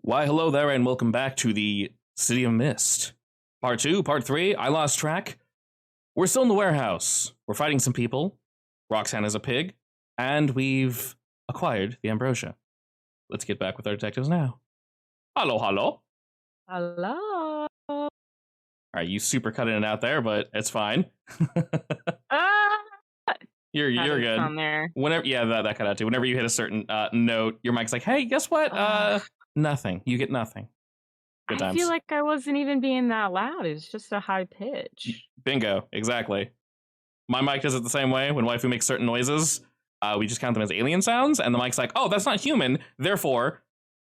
Why, hello there, and welcome back to the City of Mist. Part 2, Part 3, I lost track. We're still in the warehouse. We're fighting some people. Roxanne is a pig. And we've acquired the ambrosia. Let's get back with our detectives now. Hello, hello. Hello. All right, you super cut in and out there, but it's fine. You're good. On there. Whenever, yeah, that cut out too. Whenever you hit a certain note, your mic's like, "Hey, guess what? Nothing. You get nothing." Good times. I feel like I wasn't even being that loud. It's just a high pitch. Bingo, exactly. My mic does it the same way. When waifu makes certain noises, we just count them as alien sounds, and the mic's like, "Oh, that's not human. Therefore,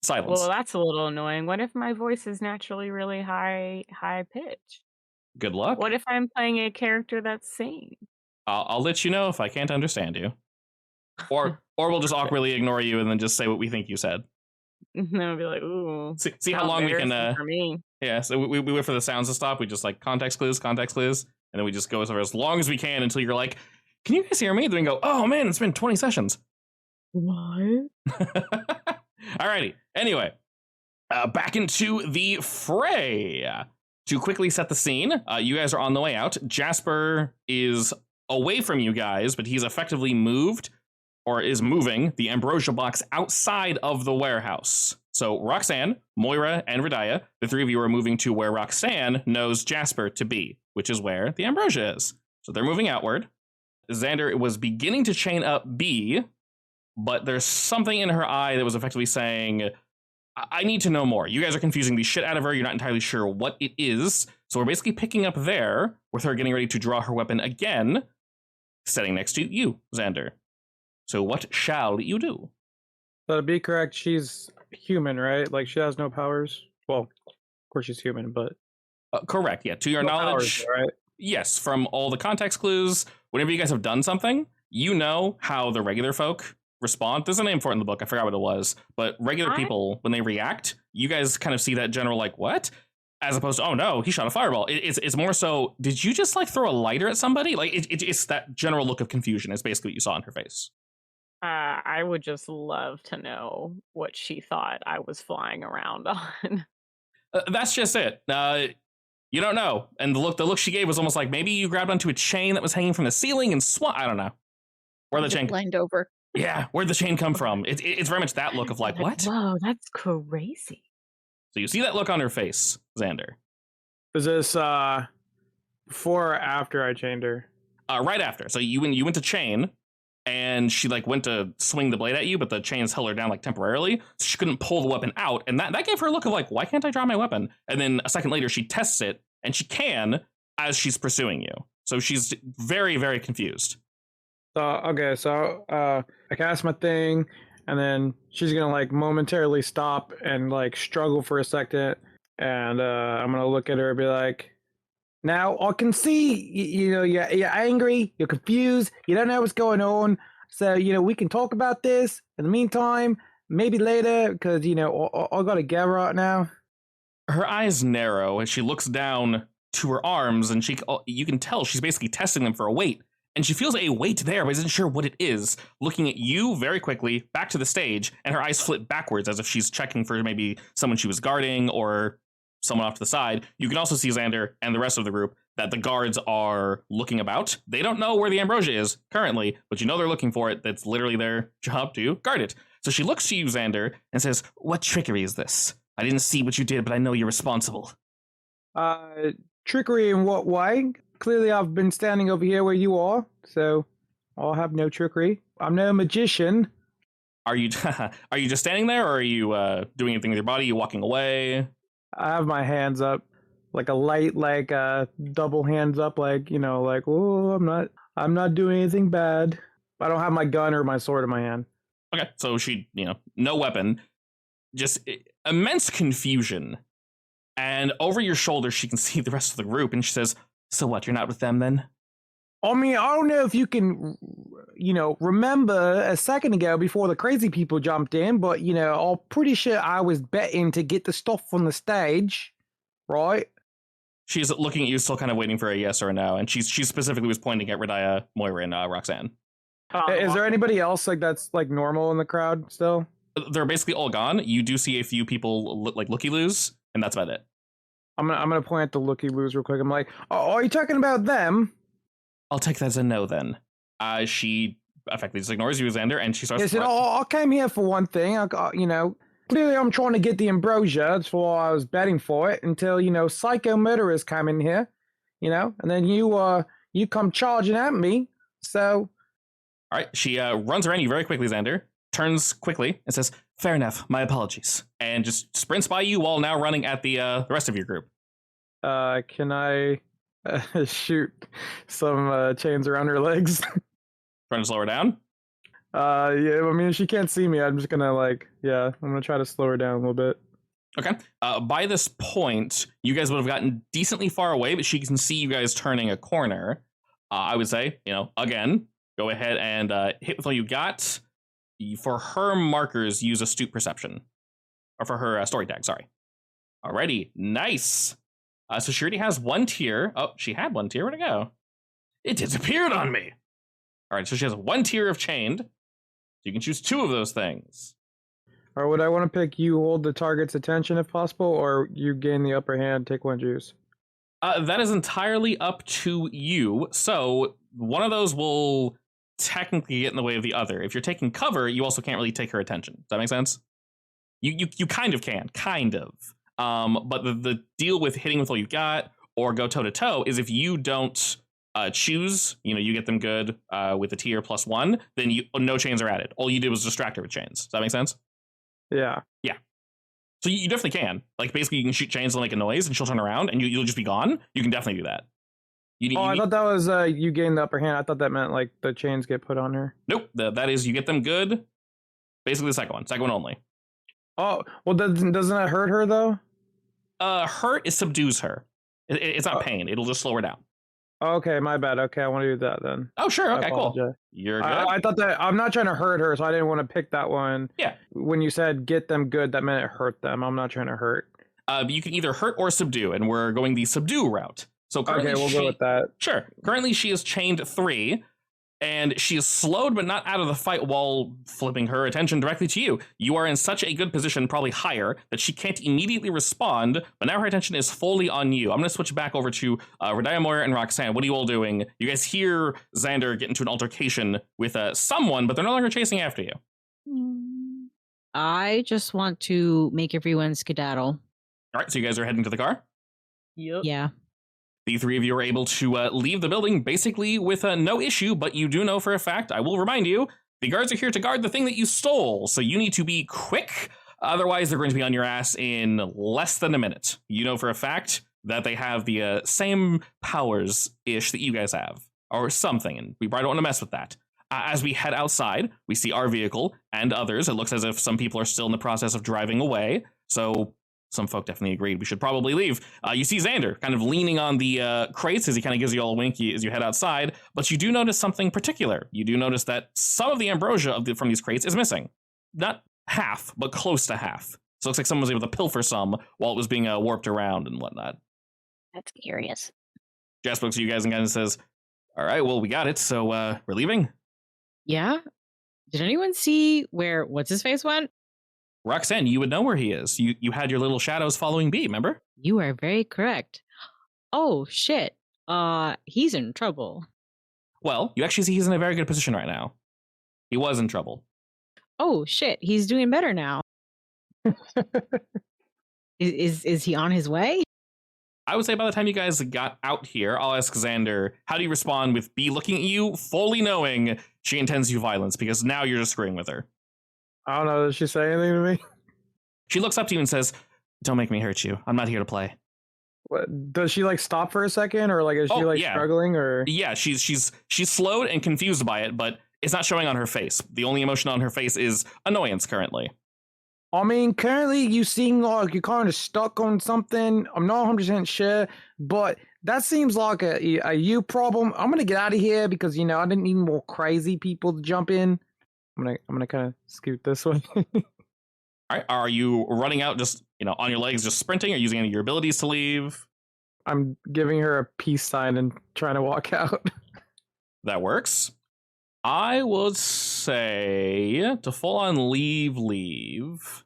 silence." Well, that's a little annoying. What if my voice is naturally really high pitch? Good luck. What if I'm playing a character that's singing? I'll let you know if I can't understand you, or we'll just awkwardly ignore you and then just say what we think you said. And then I'll be like, "Ooh." See how long we can. For me. Yeah, so we wait for the sounds to stop. We just like context clues, and then we just go for as long as we can until you're like, "Can you guys hear me?" Then we go, "Oh man, it's been 20 sessions." What? Alrighty. Anyway, back into the fray. To quickly set the scene, you guys are on the way out. Jasper is away from you guys, but he's effectively moved, or is moving, the ambrosia box outside of the warehouse. So Roxanne, Moira, and Radiah, the three of you are moving to where Roxanne knows Jasper to be, which is where the ambrosia is. So they're moving outward. Xander was beginning to chain up B, but there's something in her eye that was effectively saying, I need to know more. You guys are confusing the shit out of her. You're not entirely sure what it is. So we're basically picking up there with her getting ready to draw her weapon again, sitting next to you, Xander. So what shall you do? So to be correct, she's human, right? Like she has no powers. Well, of course she's human, but correct. Yeah, to your knowledge, powers, right? Yes. From all the context clues, whenever you guys have done something, you know how the regular folk respond. There's a name for it in the book. I forgot what it was, but regular people, when they react, you guys kind of see that general like what, as opposed to, oh no, he shot a fireball. It's more so, did you just like throw a lighter at somebody? Like it's that general look of confusion. Is basically what you saw in her face. I would just love to know what she thought I was flying around on. That's just it. You don't know. And the look she gave was almost like maybe you grabbed onto a chain that was hanging from the ceiling and I don't know. Where the chain lined over. Yeah, where'd the chain come from? It's very much that look of like, what? Whoa, that's crazy. So you see that look on her face, Xander. Was this before or after I chained her? Right after. So you went to chain, and she like went to swing the blade at you, but the chains held her down like temporarily, so she couldn't pull the weapon out, and that gave her a look of like, why can't I draw my weapon? And then a second later, she tests it, and she can as she's pursuing you. So she's very, very confused. Okay, so I cast my thing, and then she's gonna like momentarily stop and like struggle for a second, and I'm gonna look at her and be like, "Now I can see you know you're angry, you're confused, you don't know what's going on. So we can talk about this in the meantime, maybe later, because I gotta get right now." Her eyes narrow as she looks down to her arms, and you can tell she's basically testing them for a weight. And she feels a weight there, but isn't sure what it is. Looking at you very quickly, back to the stage, and her eyes flip backwards as if she's checking for maybe someone she was guarding or someone off to the side. You can also see Xander and the rest of the group that the guards are looking about. They don't know where the ambrosia is currently, but they're looking for it. That's literally their job to guard it. So she looks to you, Xander, and says, "What trickery is this? I didn't see what you did, but I know you're responsible." Trickery in what way? Clearly, I've been standing over here where you are, so I'll have no trickery. I'm no magician. Are you just standing there, or are you doing anything with your body? Are you walking away? I have my hands up, like a light, like double hands up, like like oh, I'm not doing anything bad. I don't have my gun or my sword in my hand. Okay, so she, no weapon, just immense confusion, and over your shoulder she can see the rest of the group, and she says, "So what, you're not with them then?" I mean, I don't know if you can, remember a second ago before the crazy people jumped in, but, I'm pretty sure I was betting to get the stuff from the stage, right? She's looking at you, still kind of waiting for a yes or a no, and she specifically was pointing at Radiah, Moira, and Roxanne. Is there anybody else like that's like normal in the crowd still? They're basically all gone. You do see a few people like looky-loos, and that's about it. I'm gonna point at the looky-loos real quick. I'm like, oh, are you talking about them? I'll take that as a no then. She effectively just ignores you, Xander, and she starts. He said, I came here for one thing. I got, clearly I'm trying to get the ambrosia. That's why I was betting for it until, psycho murderers come in here, and then you come charging at me. So. All right. She runs around you very quickly, Xander, turns quickly and says, fair enough. My apologies. And just sprints by you while now running at the rest of your group. Can I shoot some chains around her legs? Trying to slow her down? Yeah, I mean, if she can't see me, I'm just gonna I'm gonna try to slow her down a little bit. Okay. By this point, you guys would have gotten decently far away, but she can see you guys turning a corner. I would say, again, go ahead and hit with all you got. For her markers, use astute perception. Or for her story tag, sorry. Alrighty, nice. So she already has one tier. Oh, she had one tier. Where'd it go? It disappeared on me. All right, so she has one tier of chained. So you can choose two of those things. Or would I want to pick you hold the target's attention if possible, or you gain the upper hand, take one juice? That is entirely up to you. So one of those will technically get in the way of the other. If you're taking cover, you also can't really take her attention. Does that make sense? You kind of can, kind of. But the deal with hitting with all you got or go toe to toe is if you don't choose, you get them good with a tier +1, then no chains are added. All you did was distract her with chains. Does that make sense? Yeah. Yeah. So you definitely can. Like, basically, you can shoot chains and make a noise, and she'll turn around, and you'll just be gone. You can definitely do that. I thought that was you gain the upper hand. I thought that meant, like, the chains get put on her. Nope. That is, you get them good. Basically, the second one. Second one only. Oh, well, doesn't that hurt her, though? Hurt, it subdues her. It's not pain. It'll just slow her down. Okay, my bad. Okay, I want to do that then. Oh, sure. Okay, cool. You're good. I thought that I'm not trying to hurt her, so I didn't want to pick that one. Yeah. When you said get them good, that meant it hurt them. I'm not trying to hurt. You can either hurt or subdue, and we're going the subdue route. So currently okay, we'll go with that. Sure. Currently, she is chained 3, and she is slowed but not out of the fight while flipping her attention directly to you. You are in such a good position, probably higher, that she can't immediately respond, but now her attention is fully on you. I'm going to switch back over to Radia Moira and Roxanne. What are you all doing? You guys hear Xander get into an altercation with someone, but they're no longer chasing after you. I just want to make everyone skedaddle. All right, so you guys are heading to the car? Yep. Yeah. The three of you are able to leave the building basically with no issue, but you do know for a fact, I will remind you, the guards are here to guard the thing that you stole, so you need to be quick, otherwise they're going to be on your ass in less than a minute. You know for a fact that they have the same powers-ish that you guys have, or something, and we probably don't want to mess with that. As we head outside, we see our vehicle and others. It looks as if some people are still in the process of driving away, so some folk definitely agreed we should probably leave. You see Xander kind of leaning on the crates as he kind of gives you all a winky as you head outside, but you do notice something particular. You do notice that some of the ambrosia from these crates is missing. Not half, but close to half. So it looks like someone was able to pilfer some while it was being warped around and whatnot. That's curious. Jasper looks at you guys and kind of says, all right, well, we got it, so we're leaving. Yeah? Did anyone see where what's-his-face went? Roxanne, you would know where he is. You had your little shadows following B, remember? You are very correct. Oh, shit. He's in trouble. Well, you actually see he's in a very good position right now. He was in trouble. Oh, shit. He's doing better now. Is he on his way? I would say by the time you guys got out here, I'll ask Xander, how do you respond with B looking at you, fully knowing she intends you violence, because now you're just screwing with her? I don't know. Does she say anything to me? She looks up to you and says, don't make me hurt you. I'm not here to play. What, does she stop for a second, or is she struggling, or? Yeah, she's slowed and confused by it, but it's not showing on her face. The only emotion on her face is annoyance currently. I mean, currently you seem like you're kind of stuck on something. I'm not 100% sure, but that seems like a you problem. I'm gonna get out of here because I didn't need more crazy people to jump in. I'm gonna kind of scoot this way. All right, are you running out just on your legs, just sprinting, or using any of your abilities to leave? I'm giving her a peace sign and trying to walk out. That works. I would say to full on leave.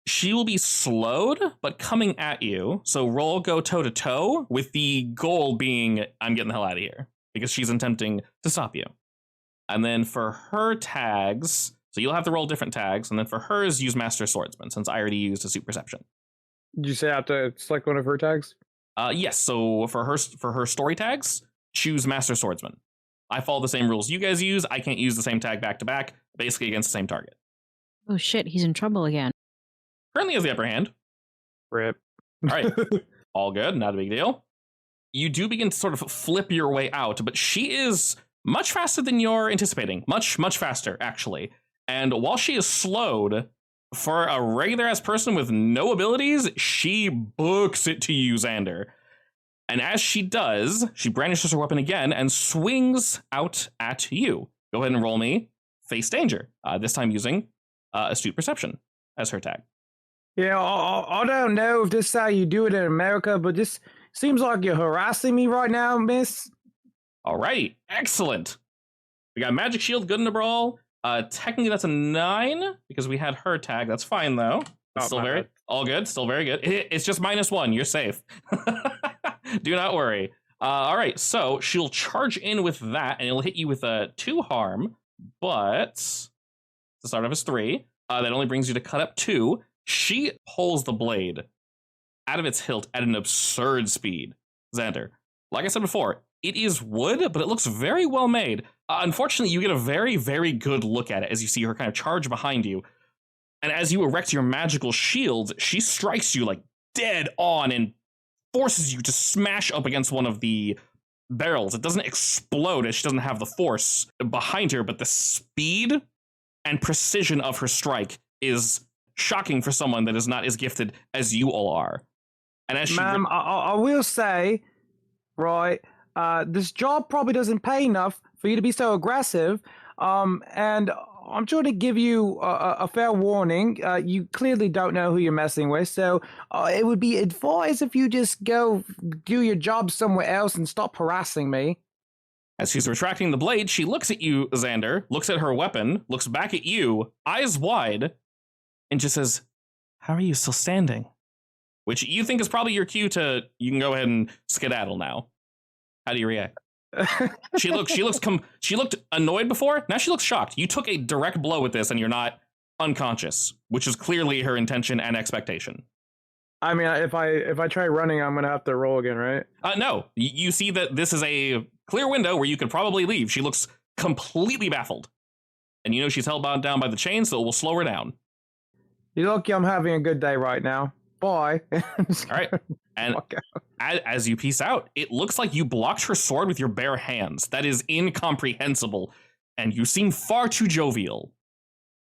She will be slowed, but coming at you. So roll go toe to toe with the goal being I'm getting the hell out of here because she's attempting to stop you. And then for her tags, so you'll have to roll different tags. And then for hers, use Master Swordsman since I already used a suit perception. Did you say I have to select one of her tags? Yes. So for her story tags, choose Master Swordsman. I follow the same rules you guys use. I can't use the same tag back to back, basically against the same target. Oh shit, he's in trouble again. Currently has the upper hand. Rip. All right. All good. Not a big deal. You do begin to sort of flip your way out, but she is much faster than you're anticipating. Much, much faster, actually. And while she is slowed, for a regular-ass person with no abilities, she books it to you, Xander. And as she does, she brandishes her weapon again and swings out at you. Go ahead and roll me Face Danger, this time using Astute Perception as her tag. Yeah, I don't know if this is how you do it in America, but this seems like you're harassing me right now, miss. All right, excellent. We got Magic Shield, good in the brawl. Technically, that's a 9 because we had her tag. That's fine, though. It's still very, all good, still very good. It's just -1. You're safe. Do not worry. All right, so she'll charge in with that, and it'll hit you with a 2 harm, but the start of is 3. That only brings you to cut up 2. She pulls the blade out of its hilt at an absurd speed. Xander, like I said before, it is wood, but it looks very well made. Unfortunately, you get a very, very good look at it as you see her kind of charge behind you. And as you erect your magical shield, she strikes you like dead on and forces you to smash up against one of the barrels. It doesn't explode as she doesn't have the force behind her, but the speed and precision of her strike is shocking for someone that is not as gifted as you all are. And as Ma'am, I will say, right, this job probably doesn't pay enough for you to be so aggressive. And I'm trying to give you a fair warning. You clearly don't know who you're messing with, so it would be advised if you just go do your job somewhere else and stop harassing me. As she's retracting the blade, she looks at you, Xander, looks at her weapon, looks back at you, eyes wide, and just says, "How are you still standing?" Which you think is probably your cue to, you can go ahead and skedaddle now. How do you react? She looked annoyed before. Now she looks shocked. You took a direct blow with this and you're not unconscious, which is clearly her intention and expectation. I mean, if I try running, I'm gonna have to roll again, right? No, you see that this is a clear window where you could probably leave. She looks completely baffled. And you know she's held down by the chain, so it will slow her down. You're lucky I'm having a good day right now. Bye. All right. And as you peace out, it looks like you blocked her sword with your bare hands. That is incomprehensible. And you seem far too jovial.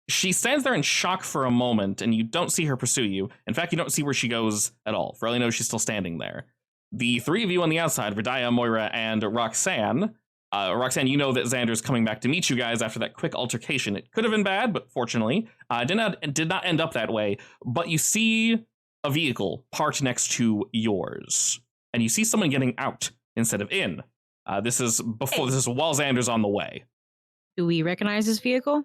She stands there in shock for a moment, and you don't see her pursue you. In fact, you don't see where she goes at all. For all you know, she's still standing there. The three of you on the outside, Vidaya, Moira, and Roxanne. Roxanne, you know that Xander's coming back to meet you guys after that quick altercation. It could have been bad, but fortunately, did not end up that way. But you see a vehicle parked next to yours, and you see someone getting out instead of in. This is while Xander's on the way. Do we recognize this vehicle?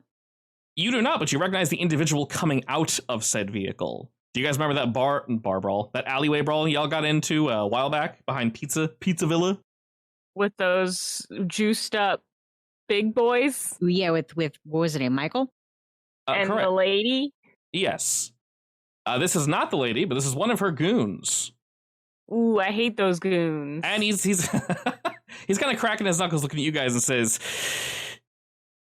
You do not, but you recognize the individual coming out of said vehicle. Do you guys remember that bar brawl, that alleyway brawl y'all got into a while back behind Pizza Villa? With those juiced up big boys? Yeah, with what was it, Michael? And correct. the lady? Yes. This is not the lady, but this is one of her goons. Ooh, I hate those goons. And he's he's kind of cracking his knuckles looking at you guys and says,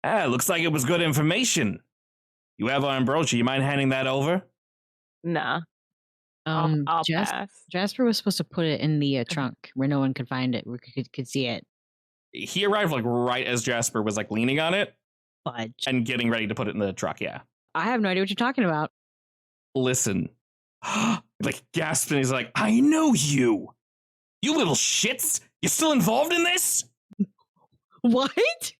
looks like it was good information. You have our brooch. You mind handing that over? Nah. I'll pass. Jasper was supposed to put it in the trunk where no one could find it. We could see it. He arrived right as Jasper was leaning on it. Fudge. And getting ready to put it in the truck, yeah. I have no idea what you're talking about. Listen. Gasping, he's like, I know you. You little shits. You still involved in this? What?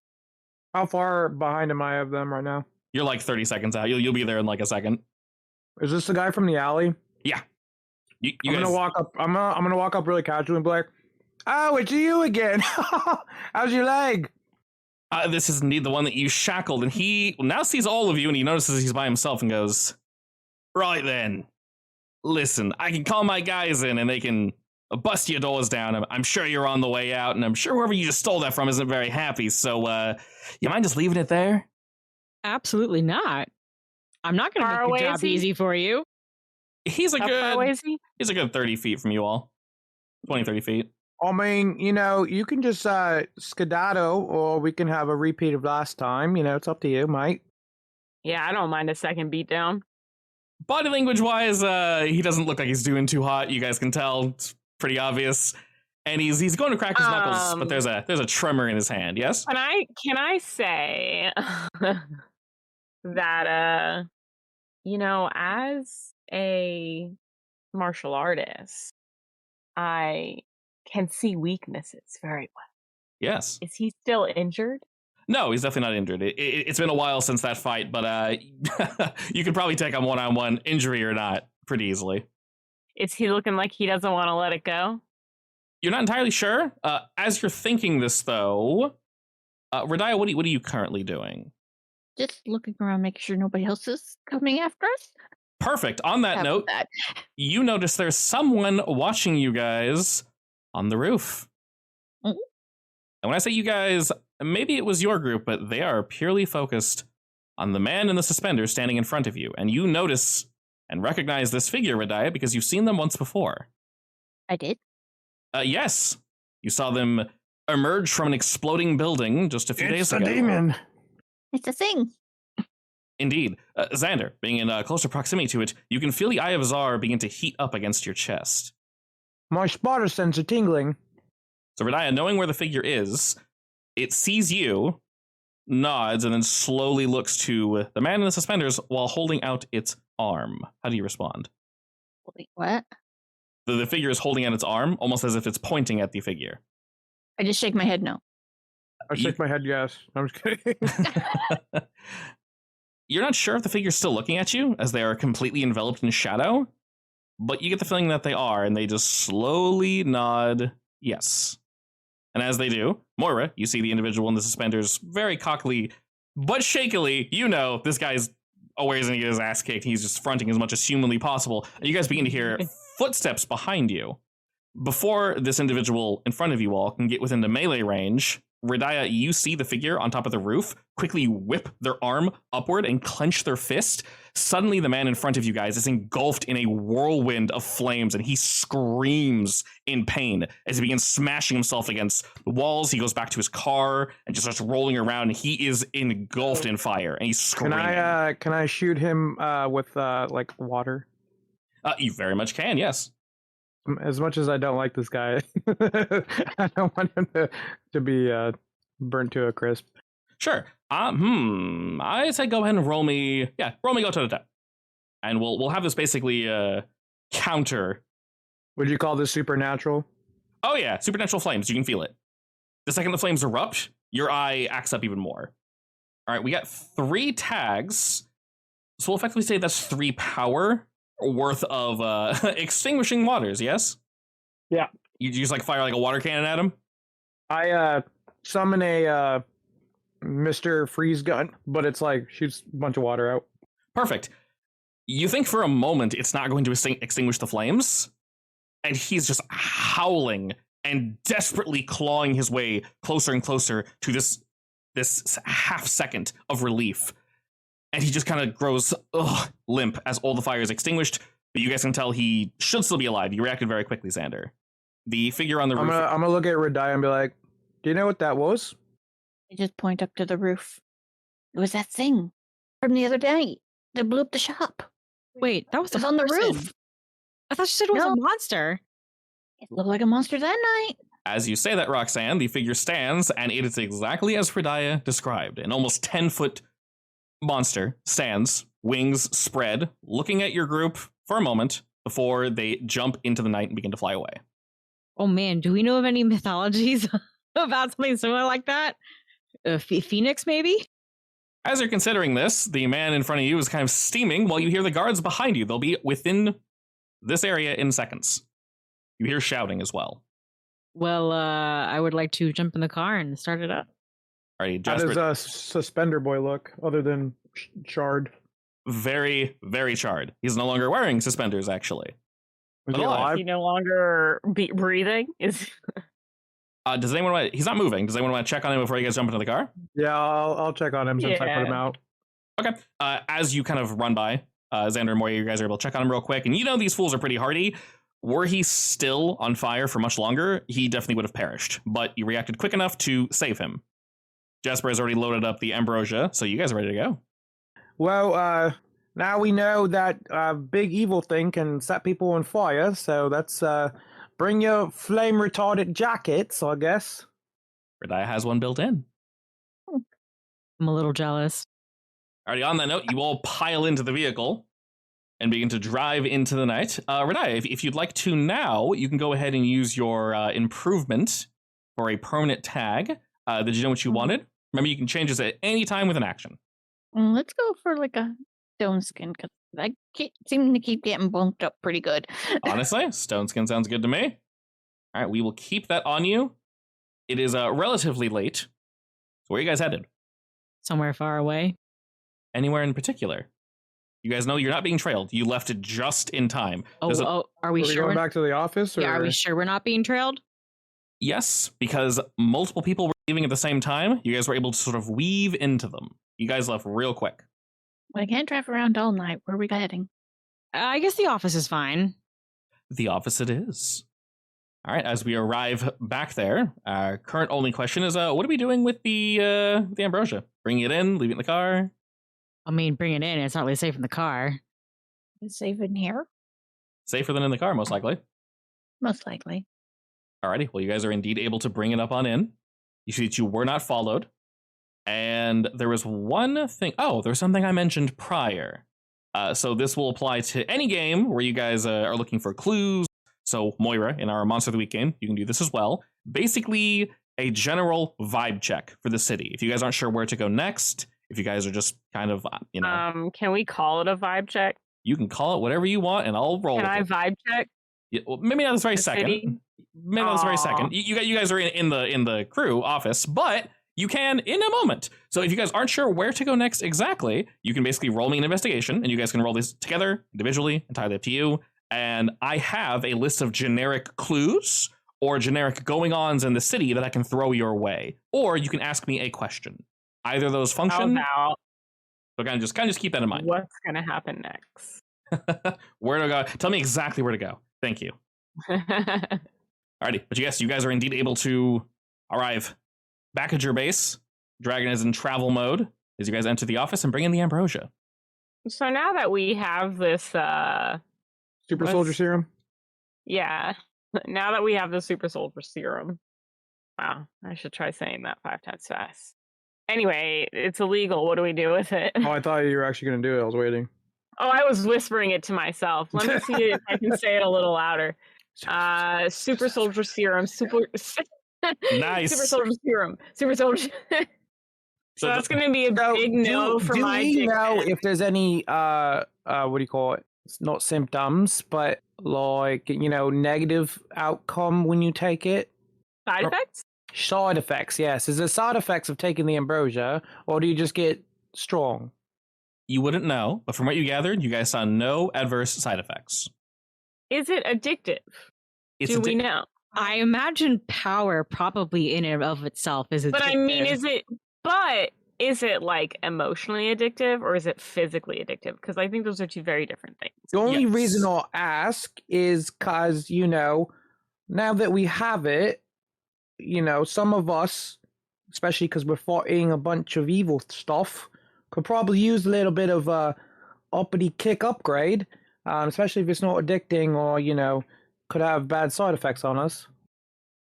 How far behind am I of them right now? You're 30 seconds out. You'll be there in a second. Is this the guy from the alley? Yeah. I'm gonna walk up. I'm gonna walk up really casually and be like, "Oh, it's you again. How's your leg?" This is indeed the one that you shackled, and he now sees all of you, and he notices he's by himself and goes, right then. Listen, I can call my guys in, and they can bust your doors down. I'm sure you're on the way out, and I'm sure whoever you just stole that from isn't very happy, so, you mind just leaving it there? Absolutely not. I'm not going to Far make away your is job he? easy for you. He's a How far away good, is he? he's a good 30 feet from you all. 20, 30 feet. I mean, you can just skedaddle, or we can have a repeat of last time. It's up to you, mate. Yeah, I don't mind a second beatdown. Body language-wise, he doesn't look like he's doing too hot. You guys can tell. It's pretty obvious. And he's going to crack his knuckles, but there's a tremor in his hand, yes? Can I say that as a martial artist, I can see weaknesses very well. Yes. Is he still injured? No, he's definitely not injured. It's been a while since that fight, but you could probably take on one-on-one, injury or not, pretty easily. Is he looking like he doesn't want to let it go? You're not entirely sure. As you're thinking this, though, Radiah, what are you currently doing? Just looking around, making sure nobody else is coming after us. Perfect. On that note, you notice there's someone watching you guys on the roof. Mm-hmm. And when I say you guys, maybe it was your group, but they are purely focused on the man in the suspenders standing in front of you. And you notice and recognize this figure, Radiah, because you've seen them once before. I did. Yes. You saw them emerge from an exploding building just a few days ago. It's a demon. It's a thing. Indeed. Xander, being in closer proximity to it, you can feel the Eye of Azar begin to heat up against your chest. My spotter sense are tingling. So Radiah, knowing where the figure is, it sees you, nods, and then slowly looks to the man in the suspenders while holding out its arm. How do you respond? Wait, what? The figure is holding out its arm, almost as if it's pointing at the figure. I just shake my head no. I shake my head yes. I'm just kidding. You're not sure if the figure's still looking at you, as they are completely enveloped in shadow, but you get the feeling that they are, and they just slowly nod yes. And as they do, Moira, you see the individual in the suspenders very cockily, but shakily, this guy's always going to get his ass kicked. He's just fronting as much as humanly possible. And you guys begin to hear footsteps behind you. Before this individual in front of you all can get within the melee range, Radiah, you see the figure on top of the roof quickly whip their arm upward and clench their fist. Suddenly, the man in front of you guys is engulfed in a whirlwind of flames, and he screams in pain as he begins smashing himself against the walls. He goes back to his car and just starts rolling around, and he is engulfed in fire, and he's screaming. Can I shoot him with water? You very much can, yes. As much as I don't like this guy, I don't want him to be burnt to a crisp. Sure. I say go ahead and roll me go toe-to-toe. And we'll have this basically counter. Would you call this supernatural? Oh yeah, supernatural flames, you can feel it. The second the flames erupt, your eye acts up even more. All right, we got 3 tags. So we'll effectively say that's 3 power worth of extinguishing waters, yes? Yeah. You just fire a water cannon at him? I summon a Mr. Freeze gun, but it's shoots a bunch of water out. Perfect. You think for a moment it's not going to extinguish the flames, and he's just howling and desperately clawing his way closer and closer to this half second of relief. And he just kind of grows limp as all the fire is extinguished, but you guys can tell he should still be alive. You reacted very quickly, Xander. The figure on the roof... I'm gonna look at Radiah and be like, do you know what that was? I just point up to the roof. It was that thing from the other day that blew up the shop. Wait, that was It was on the person. roof. I thought you said it was No. a monster. It looked like a monster that night. As you say that, Roxanne, the figure stands, and it is exactly as Radiah described. An almost 10-foot monster stands, wings spread, looking at your group for a moment before they jump into the night and begin to fly away. Oh man, do we know of any mythologies about something similar like that? Phoenix, maybe? As you're considering this, the man in front of you is kind of steaming while you hear the guards behind you. They'll be within this area in seconds. You hear shouting as well. Well, I would like to jump in the car and start it up. Alrighty, How Jasper. does Suspender Boy look, other than Shard? Very, very charred. He's no longer wearing suspenders, actually. Is But he alive. alive? He no longer breathing? Is Does anyone want? He's not moving. Does anyone want to check on him before you guys jump into the car? Yeah, I'll check on him since I put him Yeah. out. Okay. As you kind of run by, Xander and Moya, you guys are able to check on him real quick. And you know these fools are pretty hardy. Were he still on fire for much longer, he definitely would have perished. But you reacted quick enough to save him. Jasper has already loaded up the ambrosia, so you guys are ready to go. Well, now we know that big evil thing can set people on fire, so let's bring your flame retardant jackets, I guess. Redaya has one built in. I'm a little jealous. Alrighty, on that note, you all pile into the vehicle and begin to drive into the night. Redaya, if you'd like to now, you can go ahead and use your improvement for a permanent tag. Did you know what you wanted? Remember, you can change this at any time with an action. Let's go for like a stone skin because I seem to keep getting bumped up pretty good. Honestly, stone skin sounds good to me. All right, we will keep that on you. It is relatively late. So where are you guys headed? Somewhere far away. Anywhere in particular? You guys know you're not being trailed. You left it just in time. Oh, There's a- are we Are we sure? going back to the office? Or? Yeah, are we sure we're not being trailed? Yes, because multiple people were leaving at the same time. You guys were able to sort of weave into them. You guys left real quick. I can't drive around all night. Where are we heading? I guess the office is fine. The office it is. All right, as we arrive back there, our current only question is, what are we doing with the ambrosia? Bringing it in, leaving it in the car? I mean, bring it in. It's not really safe in the car. Is safe in here? Safer than in the car, most likely. Most likely. Alrighty, well, you guys are indeed able to bring it up on in. You see that you were not followed. And there was one thing. Oh, there's something I mentioned prior. So this will apply to any game where you guys are looking for clues. So Moira, in our Monster of the Week game, you can do this as well. Basically, a general vibe check for the city. If you guys aren't sure where to go next, if you guys are just kind of, can we call it a vibe check? you can call it whatever you want, and I'll roll Can with I it. vibe check? Yeah, well, maybe not this very the second. city? Maybe not this very Aw. second. You guys are in the crew office, but you can in a moment. So if you guys aren't sure where to go next exactly, you can basically roll me an investigation, and you guys can roll these together individually, entirely up to you. And I have a list of generic clues or generic going-ons in the city that I can throw your way, or you can ask me a question. Either of those function. About So kind of just keep that in mind. what's gonna happen next? Where to go? Tell me exactly where to go. Thank you. Alrighty, but yes, you guys are indeed able to arrive back at your base. Dragon is in travel mode as you guys enter the office and bring in the ambrosia. So now that we have this, Super Let's- Soldier Serum? yeah, now that we have the super soldier serum, wow, I should try saying that 5 times fast. Anyway, it's illegal. What do we do with it? Oh, I thought you were actually going to do it. I was waiting. Oh, I was whispering it to myself. Let me see if I can say it a little louder. Super soldier serum. Nice. Super soldier serum. Super soldier. So that's going to be a big no for my Do we know dick. if there's any, what do you call it? It's not symptoms, but like, negative outcome when you take it? Side effects? Side effects, yes. Is there side effects of taking the ambrosia, or do you just get strong? You wouldn't know, but from what you gathered, you guys saw no adverse side effects. Is it addictive? It's Do we know? I imagine power probably in and of itself is But I mean, addictive. is it like emotionally addictive or is it physically addictive? Because I think those are two very different things. The only Yes. reason I'll ask is because, now that we have it, some of us, especially because we're fighting a bunch of evil stuff, could probably use a little bit of a uppity kick upgrade, especially if it's not addicting or, could have bad side effects on us.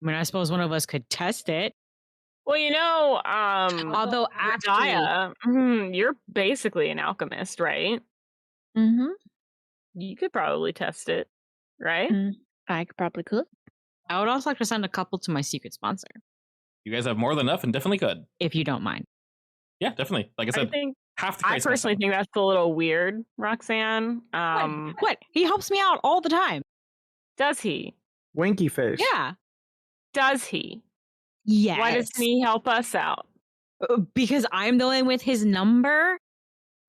I mean, I suppose one of us could test it. Well, Although actually, Redaya, you're basically an alchemist, right? Mm-hmm. You could probably test it, right? I probably could. I would also like to send a couple to my secret sponsor, You guys have more than enough and definitely could. if you don't mind. Yeah, definitely. Like I I said, think half the I price. personally think that's a little weird, Roxanne. What? He helps me out all the time. Does he? Winky face. Yeah. Does he? Yes. Why doesn't he help us out? Because I'm the one with his number?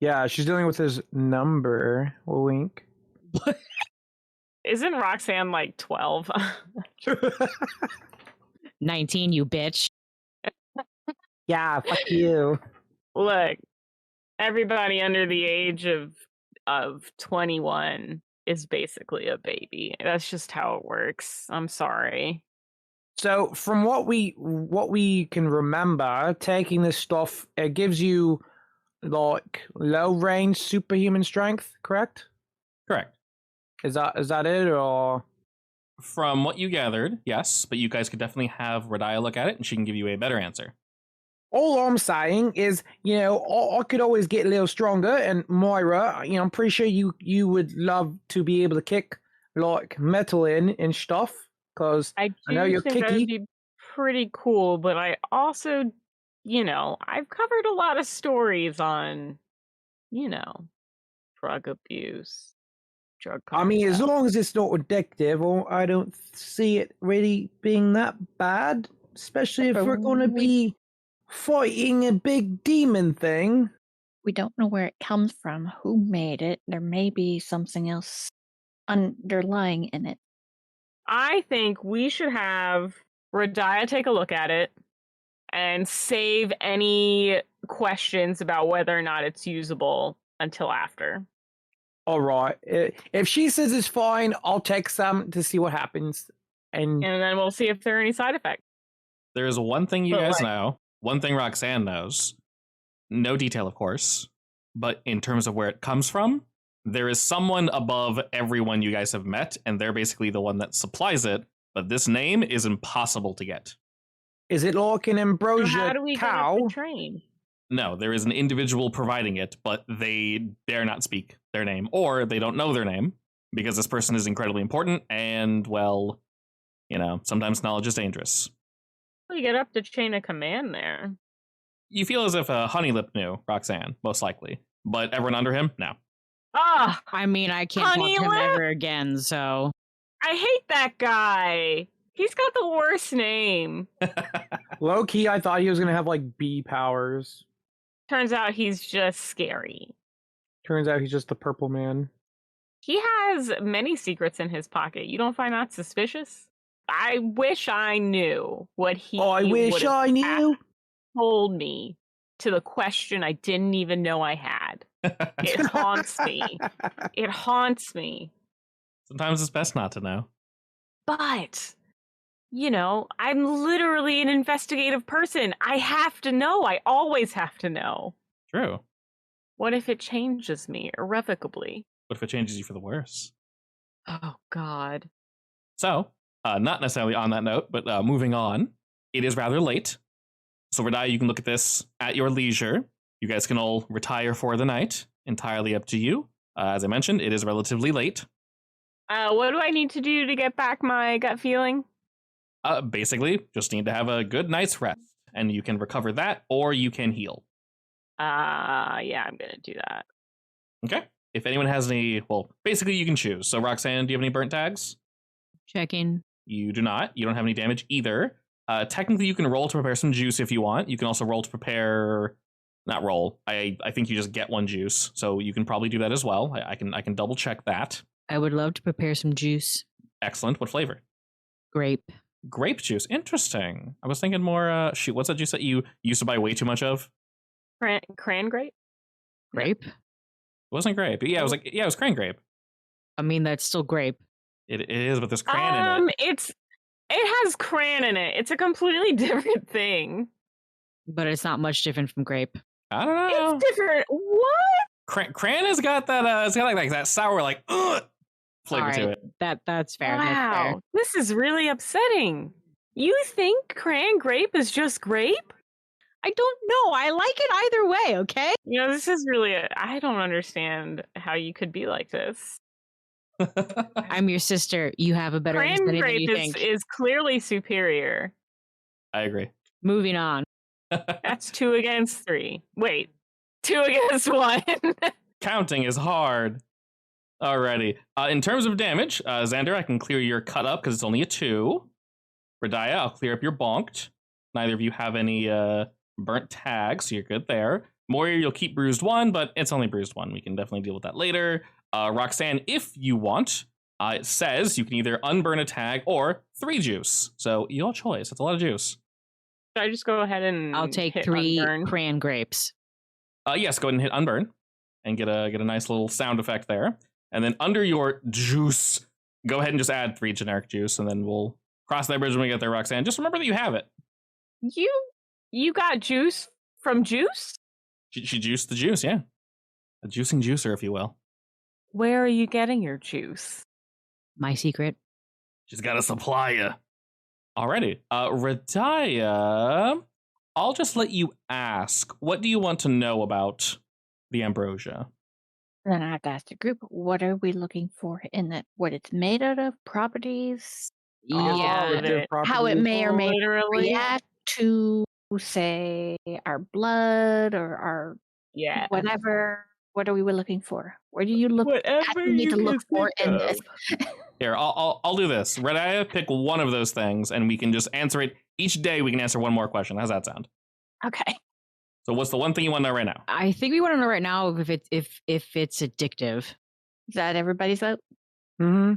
Yeah, she's dealing with his number. Wink. Isn't Roxanne like 12? 19, you bitch. Yeah, fuck you. Look, everybody under the age of 21 is basically a baby. That's just how it works. I'm sorry. So from what we can remember, taking this stuff, it gives you like low range superhuman strength, correct? Correct. Is that it, or From what you gathered, yes, but you guys could definitely have Radia look at it, and she can give you a better answer. all I'm saying is, I could always get a little stronger, and Moira, I'm pretty sure you would love to be able to kick like metal in and stuff, because I know do you're think that kicky. would be pretty cool, but I also, I've covered a lot of stories on, drug abuse, drug I mean, as cartel. long as it's not addictive, I don't see it really being that bad, especially if we're going to be fighting a big demon thing. We don't know where it comes from, who made it. There may be something else underlying in it. I think we should have Radia take a look at it and save any questions about whether or not it's usable until after. All right. If she says it's fine, I'll take some to see what happens. And then we'll see if there are any side effects. There is one thing you But, guys like- know, one thing Roxanne knows. No detail, of course, but in terms of where it comes from, there is someone above everyone you guys have met, and they're basically the one that supplies it, but this name is impossible to get. is it like an So ambrosia how do we cow? get up the train? No, there is an individual providing it, but they dare not speak their name, or they don't know their name, because this person is incredibly important, and, well, sometimes knowledge is dangerous. How do we get up the chain of command there? You feel as if Honeylip knew Roxanne, most likely, but everyone under him, no. Ah, I mean, I can't talk to him Honeylip? ever again, so. I hate that guy. He's got the worst name. Low key, I thought he was going to have like bee powers. Turns out he's just scary. Turns out he's just the purple man. He has many secrets in his pocket. You don't find that suspicious? I wish I knew what he I wish would've I knew. told me to the question I didn't even know I had. It haunts me. It haunts me. Sometimes it's best not to know. But, I'm literally an investigative person. I have to know. I always have to know. True. What if it changes me irrevocably? What if it changes you for the worse? Oh, God. So, not necessarily on that note, but moving on. It is rather late. So, Radia, you can look at this at your leisure. You guys can all retire for the night. Entirely up to you. As I mentioned, it is relatively late. What do I need to do to get back my gut feeling? Basically, just need to have a good night's rest. And you can recover that, or you can heal. Yeah, I'm gonna do that. Okay? If anyone has any, well, basically you can choose. So, Roxanne, do you have any burnt tags? Checking. You do not. You don't have any damage either. Technically, you can roll to prepare some juice if you want. You can also roll to prepare... Not roll. I think you just get one juice. So you can probably do that as well. I can double check that. I would love to prepare some juice. Excellent. What flavor? Grape. Grape juice. Interesting. I was thinking more, what's that juice that you used to buy way too much of? Cran grape? Grape? It wasn't grape. Yeah, it was cran grape. I mean, that's still grape. It is, but there's cran in it. It has cran in it. It's a completely different thing. But it's not much different from grape. I don't know. It's different. What? Cran has got that, it's got like that sour, like, flavor to it. That's fair. That's fair. Wow. This is really upsetting. You think cran grape is just grape? I don't know. I like it either way, okay? This is really, I don't understand how you could be like this. I'm your sister. You have a better Cran understanding than grape you think. is clearly superior. I agree. Moving on. That's 2 against 3. Wait, 2 against 1. Counting is hard. Alrighty. In terms of damage, Xander, I can clear your cut up because it's only a 2. Radia, I'll clear up your bonked. Neither of you have any burnt tag, so you're good there. Moira, you'll keep bruised 1, but it's only bruised 1. We can definitely deal with that later. Roxanne, if you want, it says you can either unburn a tag or 3 juice. So your choice. That's a lot of juice. Should I just go ahead and I'll take hit 3 unburn? crayon grapes. Yes, go ahead and hit unburn and get a nice little sound effect there. And then under your juice, go ahead and just add 3 generic juice, and then we'll cross that bridge when we get there, Roxanne. Just remember that you have it. You got juice from juice? She juiced the juice, yeah. A juicing juicer, if you will. Where are you getting your juice? My secret. She's got a supplier. Alrighty. Radaya, I'll just let you ask. What do you want to know about the ambrosia? Then I have to ask the group, what are we looking for in it? What it's made out of, properties, Yeah. of it. how it may or may not Literally? react to, say, our blood or our Yeah. whatever. What are we looking for? Where do you look? Whatever you need to can look for think in of. this. Here, I'll do this. Radaya, pick one of those things, and we can just answer it. Each day we can answer one more question. How's that sound? Okay. So what's the one thing you want to know right now? I think we want to know right now if it's addictive. Is that everybody's vote? Mm-hmm.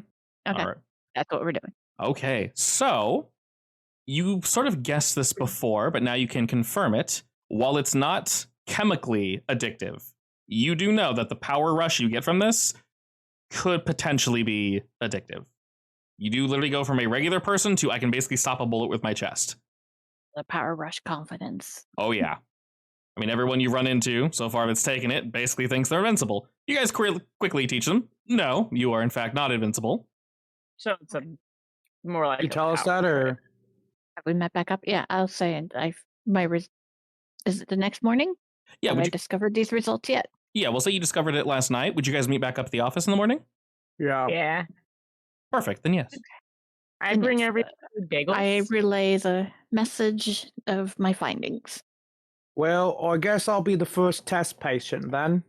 Okay. All right. That's what we're doing. Okay, so you sort of guessed this before, but now you can confirm it. While it's not chemically addictive, you do know that the power rush you get from this could potentially be addictive. You do literally go from a regular person to I can basically stop a bullet with my chest. The power rush confidence. Oh, yeah. I mean, everyone you run into so far that's taken it basically thinks they're invincible. You guys quickly teach them, no, you are in fact not invincible. So it's a more like You a tell us power that, or trip. Have we met back up? Yeah, I'll say it. Is it the next morning? Yeah, Have would I you, discovered these results yet? yeah, we'll say you discovered it last night. Would you guys meet back up at the office in the morning? yeah. Yeah. Perfect, then yes. I And bring yes, every bagels. I relay the message of my findings. Well, I guess I'll be the first test patient then.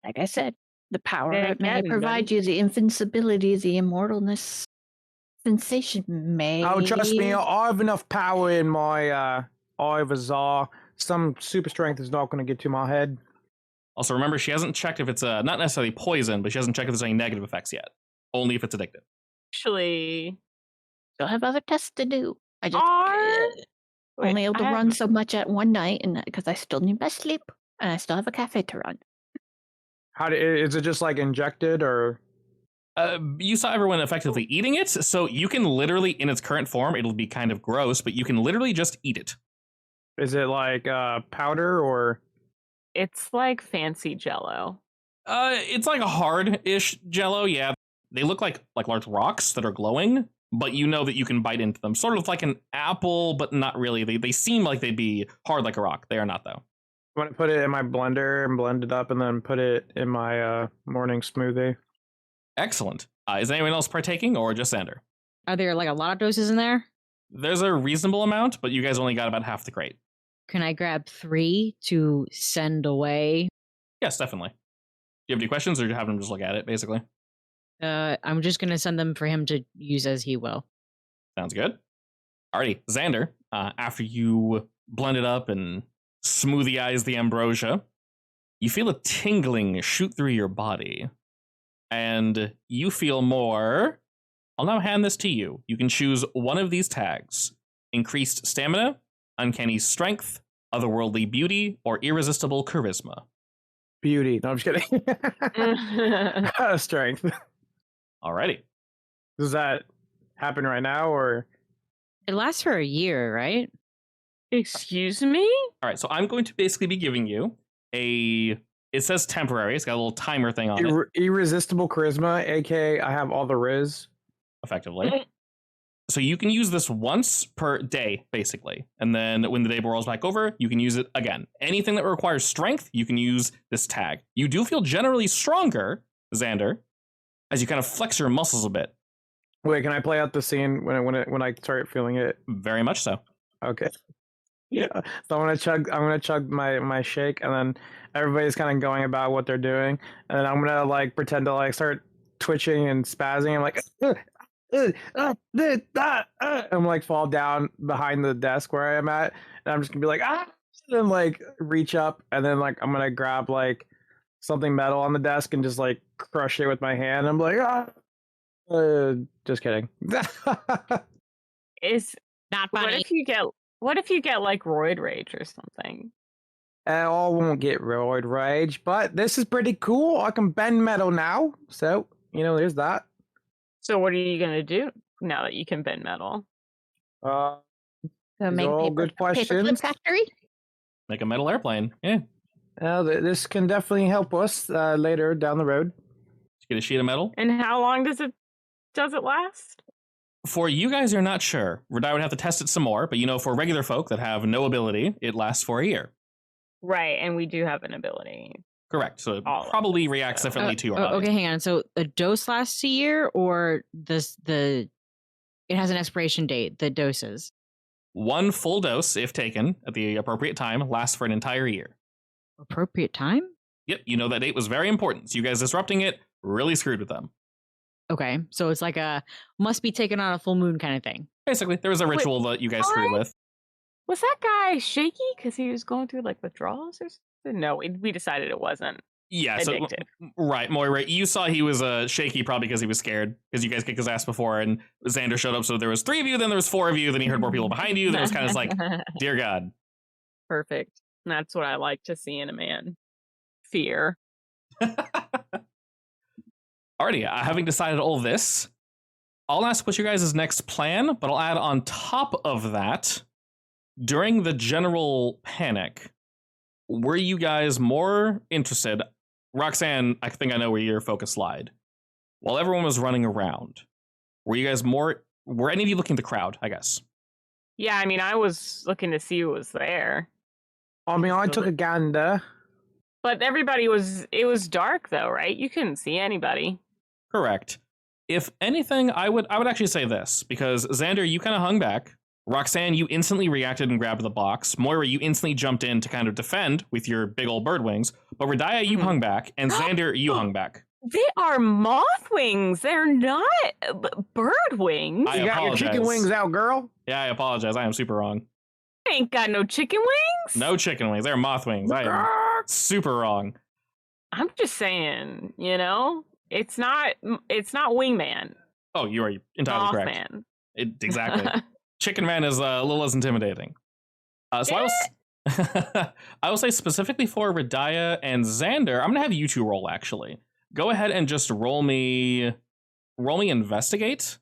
Like I said, the power Yeah, it may Captain, provide buddy. you, the invincibility, the immortalness sensation may. Oh, trust me, I have enough power in my Ivazar. Some super strength is not going to get to my head. Also, remember, she hasn't checked if it's not necessarily poison, but she hasn't checked if there's any negative effects yet. Only if it's addictive. Actually, Still have other tests to do. I just Wait, only able to I have- run so much at one night, and because I still need my sleep, and I still have a cafe to run. Is it just like injected or? You saw everyone effectively eating it, so you can literally, in its current form, it'll be kind of gross, but you can literally just eat it. Is it like powder or? It's like fancy Jello. It's like a hard-ish jello, yeah. They look like large rocks that are glowing, but you know that you can bite into them. Sort of like an apple, but not really. They seem like they'd be hard like a rock. They are not, though. I'm gonna put it in my blender and blend it up, and then put it in my morning smoothie. Excellent. Is anyone else partaking, or just Xander? Are there like a lot of doses in there? There's a reasonable amount, but you guys only got about half the crate. Can I grab 3 to send away? Yes, definitely. Do you have any questions, or do you have him just look at it, basically? I'm just gonna send them for him to use as he will. Sounds good. Alrighty, Xander, after you blend it up and smoothie-eyes the ambrosia, you feel a tingling shoot through your body. And you feel more... I'll now hand this to you. You can choose one of these tags. Increased stamina, uncanny strength, otherworldly beauty, or irresistible charisma. Beauty. No, I'm just kidding. Strength. Alrighty. Does that happen right now, or? It lasts for a year, right? Excuse me? Alright, so I'm going to basically be giving you a... It says temporary. It's got a little timer thing on it, Irresistible charisma, aka I have all the riz. effectively. So you can use this once per day, basically. And then when the day rolls back over, you can use it again. Anything that requires strength, you can use this tag. You do feel generally stronger, Xander, as you kind of flex your muscles a bit. Wait, can I play out the scene when I start feeling it? Very much so. Okay. Yeah. So I'm gonna chug my shake, and then everybody's kind of going about what they're doing, and then I'm gonna like pretend to like start twitching and spazzing. I'm like, I'm like fall down behind the desk where I am at, and I'm just gonna be like, ah, then like reach up and then like I'm gonna grab like something metal on the desk and just like crush it with my hand. I'm like, just kidding. Is Not what funny. if you get like roid rage or something? I all won't get roid rage, but this is pretty cool. I can bend metal now, so there's that. So what are you gonna do now that you can bend metal? Uh, So These make are all paper, good paperclip questions. factory. Make a metal airplane. Yeah. This can definitely help us later down the road. Just get a sheet of metal. And how long does it last? For you guys, you're not sure. Radai would have to test it some more, but for regular folk that have no ability, it lasts for a year. Right, and we do have an ability. Correct. So it All of probably it, reacts so- differently to your body. Okay, hang on. So a dose lasts a year, or it has an expiration date. The doses. One full dose, if taken at the appropriate time, lasts for an entire year. Appropriate time. Yep, that date was very important. So you guys disrupting it really screwed with them. Okay, so it's like a must be taken on a full moon kind of thing. Basically, there was a ritual that you guys screwed with. Was that guy shaky because he was going through like withdrawals or something? No, we decided it wasn't. Yeah, so Addicted. right, Moira, you saw he was shaky probably because he was scared because you guys kicked his ass before, and Xander showed up. So there was 3 of you, then there was 4 of you, then he heard more people behind you. Then it was kind of like, dear God. Perfect. That's what I like to see in a man. Fear. Alrighty, having decided all this, I'll ask what's your guys' next plan, but I'll add on top of that, during the general panic, were you guys more interested? Roxanne, I think I know where your focus lied. While everyone was running around, were any of you looking at the crowd, I guess? Yeah, I mean, I was looking to see who was there. I mean, I took a gander. But it was dark though, right? You couldn't see anybody. Correct. If anything, I would actually say this, because Xander, you kind of hung back. Roxanne, you instantly reacted and grabbed the box. Moira, you instantly jumped in to kind of defend with your big old bird wings. But Radaya, you hung back, and Xander, you hung back. They are moth wings. They're not bird wings. I You got your apologize. chicken wings out, girl. Yeah, I apologize. I am super wrong. I ain't got no chicken wings. No chicken wings. They're moth wings. I am super wrong. I'm just saying, it's not wingman. Oh, you are entirely correct. Mothman. Exactly. Chicken Man is a little less intimidating. So I will say specifically for Radaya and Xander, I'm gonna have you two roll. Actually, go ahead and just roll me investigate.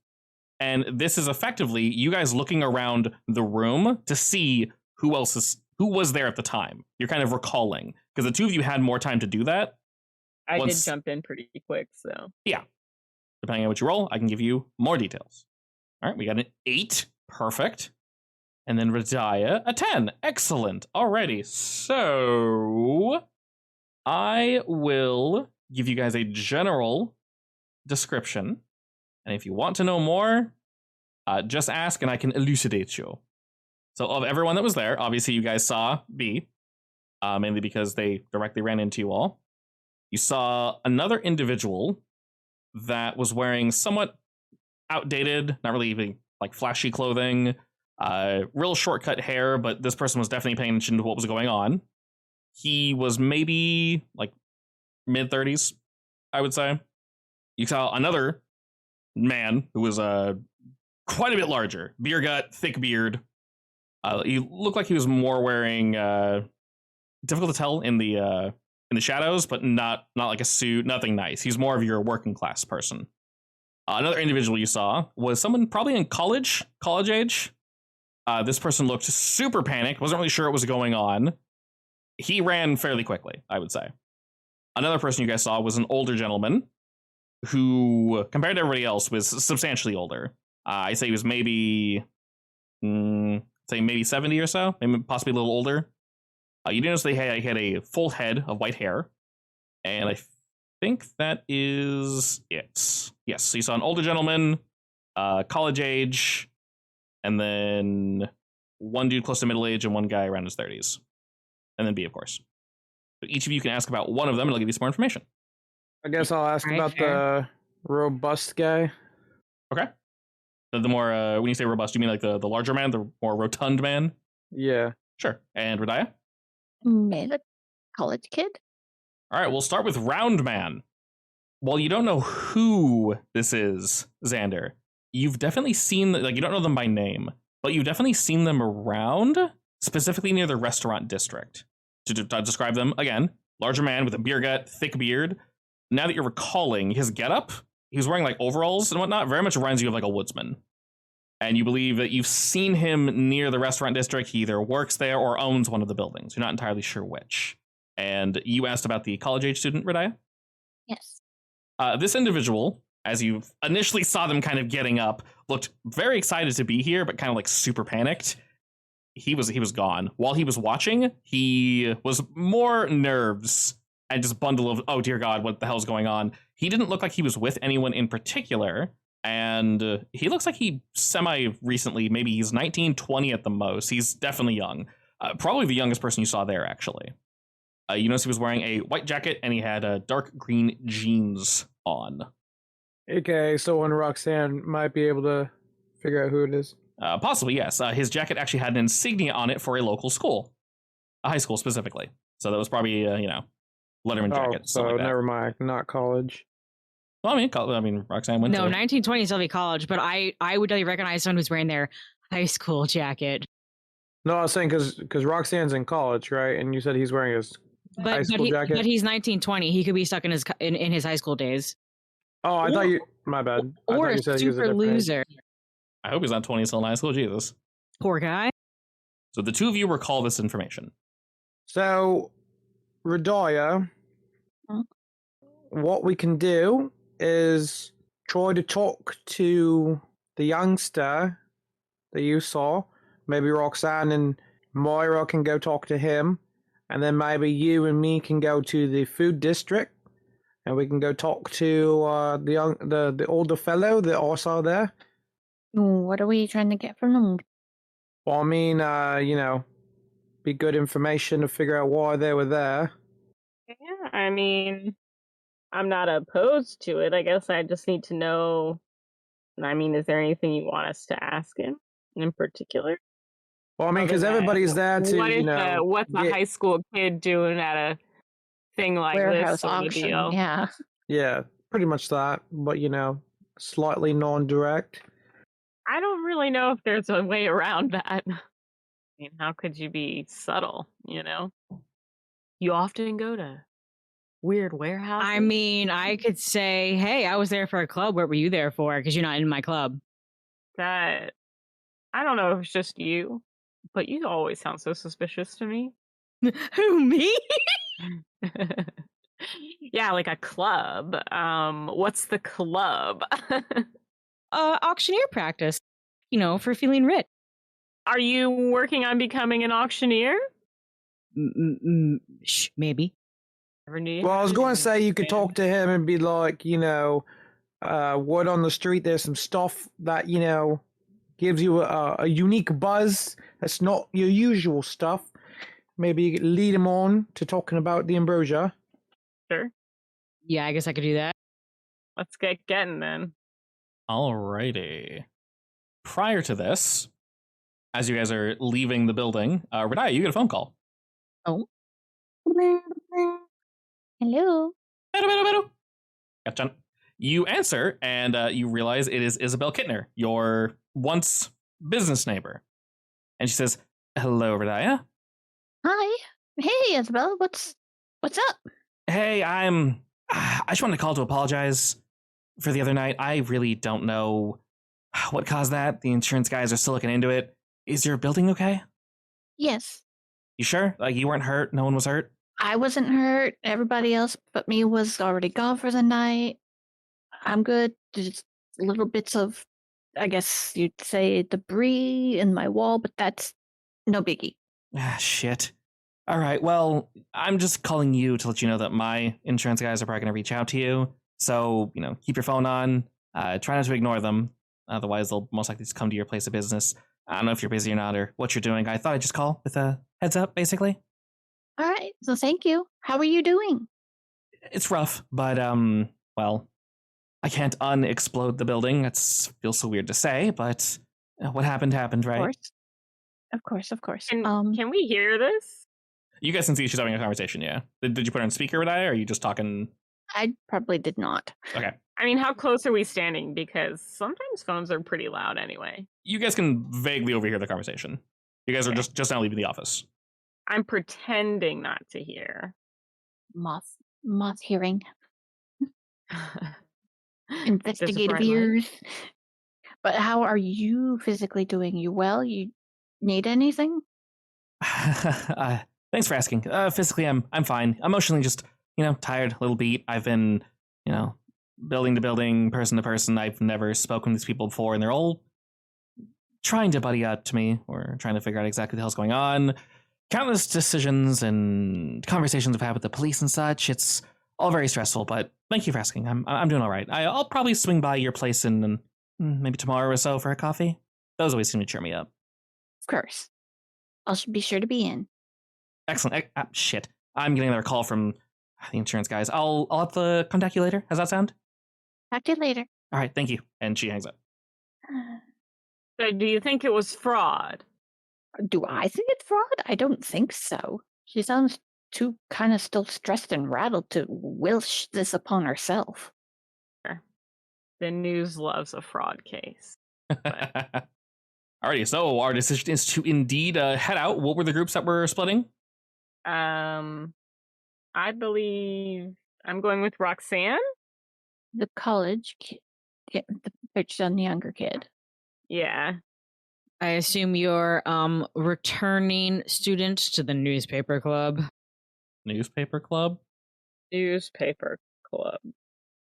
And this is effectively you guys looking around the room to see who was there at the time. You're kind of recalling because the two of you had more time to do that. I did jump in pretty quick, so yeah. Depending on what you roll, I can give you more details. All right, we got an 8. Perfect. And then Radaya, a 10. Excellent. Alrighty, so I will give you guys a general description. And if you want to know more, just ask and I can elucidate you. So of everyone that was there, obviously you guys saw B, mainly because they directly ran into you all. You saw another individual that was wearing somewhat outdated, not really even like flashy clothing, real shortcut hair, but this person was definitely paying attention to what was going on. He was maybe like mid-30s, I would say. You saw another man who was quite a bit larger, beer gut, thick beard. He looked like he was more wearing difficult to tell in the shadows, but not like a suit, nothing nice. He's more of your working class person. Another individual you saw was someone probably in college age. This person looked super panicked, wasn't really sure what was going on. He ran fairly quickly, I would say. Another person you guys saw was an older gentleman who, compared to everybody else, was substantially older. I'd say he was maybe 70 or so, maybe possibly a little older. You notice he had a full head of white hair, and I think that is it. Yes, so you saw an older gentleman, college age, and then one dude close to middle age and one guy around his 30s. And then B, of course. So each of you can ask about one of them, and I'll give you some more information. I guess I'll ask Right, about fair. the robust guy. Okay. The more, when you say robust, you mean like the larger man, the more rotund man? Yeah. Sure. And Radaya? Male college kid? All right, we'll start with Round Man. While you don't know who this is, Xander, you've definitely seen, like, you don't know them by name, but you've definitely seen them around, specifically near the restaurant district. To describe them, again, larger man with a beer gut, thick beard. Now that you're recalling his getup, he was wearing like overalls and whatnot, very much reminds you of like a woodsman. And you believe that you've seen him near the restaurant district. He either works there or owns one of the buildings. You're not entirely sure which. And you asked about the college-age student, Radiah? Yes. This individual, as you initially saw them kind of getting up, looked very excited to be here, but kind of like super panicked. He was gone. While he was watching, he was more nerves and just a bundle of, oh dear God, what the hell's going on? He didn't look like he was with anyone in particular. And he looks like he semi-recently, maybe he's 19, 20 at the most. He's definitely young. Probably the youngest person you saw there, actually. You notice he was wearing a white jacket and he had dark green jeans on. Okay, so when Roxanne might be able to figure out who it is. Possibly, yes. His jacket actually had an insignia on it for a local school. A high school, specifically. So that was probably, Letterman jacket. So like never mind, not college. Well, I mean, Roxanne went No, to... 1920 is still be college, but I would definitely recognize someone who's wearing their high school jacket. No, I was saying because Roxanne's in college, right? And you said he's wearing his high school jacket. But he's 1920. He could be stuck in his high school days. Oh, I thought you... My bad. I Or thought a you said he was super different age. loser. I hope he's not 20 still in high school, Jesus. Poor guy. So the two of you recall this information. So, Radiah, what we can do is try to talk to the youngster that you saw. Maybe Roxanne and Moira can go talk to him. And then maybe you and me can go to the food district. And we can go talk to the older fellow that I saw there. What are we trying to get from them? Well, I mean, be good information to figure out why they were there. Yeah, I mean, I'm not opposed to it. I guess I just need to know. I mean, is there anything you want us to ask him in particular? Well, I mean, because everybody's there to, what's a high school kid doing at a thing like Warehouse this sort of auction. deal? Yeah. Yeah, pretty much that, but slightly non-direct. I don't really know if there's a way around that. I mean, how could you be subtle, You often go to weird warehouses? I mean, I could say, hey, I was there for a club. What were you there for? Because you're not in my club. That, I don't know if it's just you, but you always sound so suspicious to me. Who, me? Yeah, like a club. What's the club? Auctioneer practice, for feeling rich. Are you working on becoming an auctioneer? Maybe. Well, I was going to say you could talk to him and be like, word on the street, there's some stuff that, gives you a unique buzz that's not your usual stuff. Maybe you could lead him on to talking about the ambrosia. Sure. Yeah, I guess I could do that. Let's get getting then. Alrighty. Prior to this, as you guys are leaving the building, Radiah, you get a phone call. Oh. Hello. Gotcha. You answer, and you realize it is Isabel Kittner, your once business neighbor. And she says, hello, Radiah. Hi. Hey, Isabel. What's up? Hey, I just wanted to call to apologize for the other night. I really don't know what caused that. The insurance guys are still looking into it. Is your building okay? Yes. You sure? Like, you weren't hurt? No one was hurt? I wasn't hurt. Everybody else but me was already gone for the night. I'm good. Just little bits of, I guess you'd say, debris in my wall, but that's no biggie. Ah, shit. All right, well, I'm just calling you to let you know that my insurance guys are probably going to reach out to you. So, keep your phone on. Try not to ignore them. Otherwise, they'll most likely just come to your place of business. I don't know if you're busy or not or what you're doing. I thought I'd just call with a heads up, basically. All right. So thank you. How are you doing? It's rough, but, well, I can't unexplode the building. That feels so weird to say, but what happened, right? Of course. Can we hear this? You guys can see she's having a conversation, yeah. Did you put her on speaker, Radia, or are you just talking? I probably did not. Okay. I mean, how close are we standing? Because sometimes phones are pretty loud anyway. You guys can vaguely overhear the conversation. You guys are Okay. just now leaving the office. I'm pretending not to hear. Moth hearing. Does Investigative bright light? ears. But how are you physically doing? You well? You need anything? Thanks for asking. Physically, I'm fine. Emotionally, just tired, a little beat. I've been, building to building, person to person. I've never spoken to these people before, and they're all trying to buddy up to me or trying to figure out exactly what the hell's going on. Countless decisions and conversations I've had with the police and such. It's all very stressful, but thank you for asking. I'm doing all right. I'll probably swing by your place in maybe tomorrow or so for a coffee. Those always seem to cheer me up. Of course. I'll be sure to be in. Excellent. Shit. I'm getting another call from the insurance guys. I'll have to contact you later. How's that sound? Talk to you later. All right, thank you. And she hangs up. So do you think it was fraud? Do I think it's fraud? I don't think so. She sounds too kind of still stressed and rattled to wish this upon herself. The news loves a fraud case. Alrighty, so our decision is to indeed head out. What were the groups that were splitting? I believe I'm going with Roxanne. The college kid, the pitched on the younger kid. Yeah. I assume you're returning student to the newspaper club. Newspaper club? Newspaper club.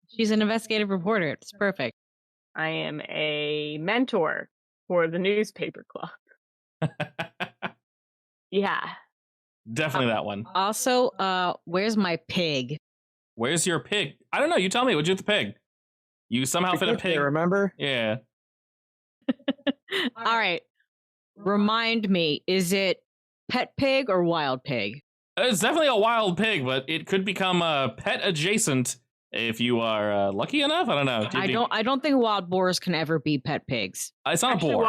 She's an investigative reporter. It's perfect. I am a mentor for the newspaper club. Yeah. Definitely that one. Also, where's my pig? Where's your pig? I don't know. You tell me. What'd you do with the pig? You somehow fit a pig. Remember? Yeah. All right. Remind me, is it pet pig or wild pig? It's definitely a wild pig, but it could become pet adjacent if you are lucky enough. I don't know. I don't think wild boars can ever be pet pigs. It's not Actually, a boar.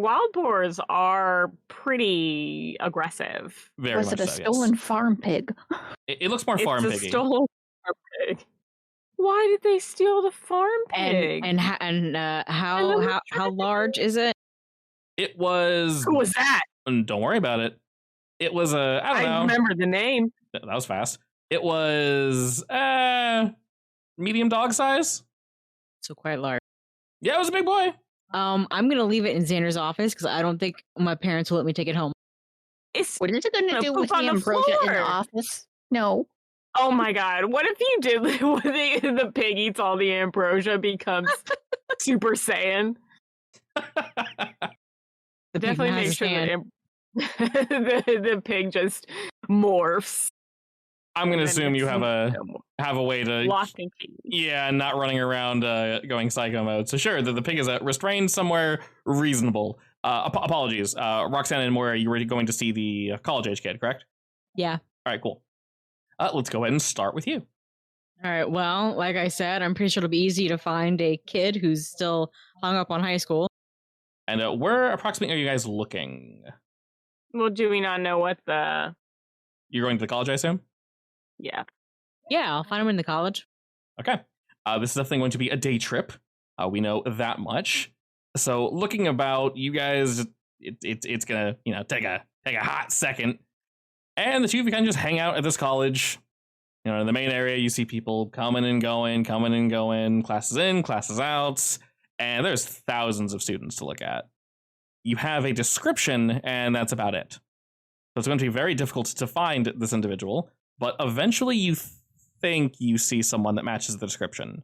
wild boars are pretty aggressive. Very Was much it a so, stolen yes. farm pig? It looks more farm It's a piggy. stolen farm pig. Why did they steal the farm pig? And how large is it? It was. Who was that? Don't worry about it. It was I don't know. I remember the name. That was fast. It was medium dog size. So quite large. Yeah, it was a big boy. I'm gonna leave it in Xander's office because I don't think my parents will let me take it home. What is it going to gonna do poop with the on the ambrosia in the floor. office? No. Oh my god! What if you did? The pig eats all the ambrosia, becomes Super Saiyan. The pig Definitely has make a sure stand. that the pig just morphs. I'm gonna and assume you have a way to lock and key. Yeah, not running around going psycho mode. So sure, the pig is restrained somewhere reasonable. Apologies, Roxanne and Moira, you were going to see the college age kid, correct? Yeah. All right, cool. Let's go ahead and start with you. All right. Well, like I said, I'm pretty sure it'll be easy to find a kid who's still hung up on high school. And where approximately are you guys looking? Well, do we not know what the? You're going to the college, I assume? Yeah. Yeah, I'll find him in the college. Okay. This is definitely going to be a day trip. We know that much. So looking about, you guys, it's gonna take a hot second, and the two of you kind of just hang out at this college. In the main area, you see people coming and going, classes in, classes out, and there's thousands of students to look at. You have a description, and that's about it. So it's going to be very difficult to find this individual, but eventually you think you see someone that matches the description,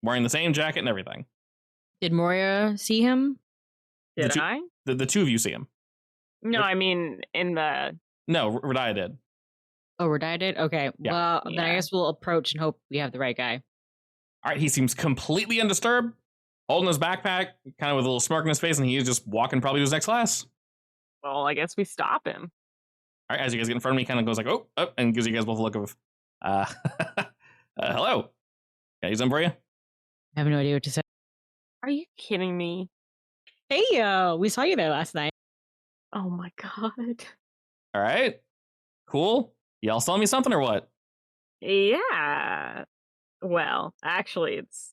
wearing the same jacket and everything. Did Moria see him? Did I? The two of you see him. No, I mean in the. No, Radia did. Oh, Radia did? Okay. Yeah. Well, then I Yeah. guess we'll approach and hope we have the right guy. All right, he seems completely undisturbed, holding his backpack, kind of with a little smirk on his face, and he is just walking probably to his next class. Well, I guess we stop him. All right, as you guys get in front of me, he kind of goes like, oh, and gives you guys both a look of, hello. Can I use them for you? I have no idea what to say. Are you kidding me? Hey, we saw you there last night. Oh my god. All right. Cool. Y'all selling me something or what? Yeah. Well, actually, it's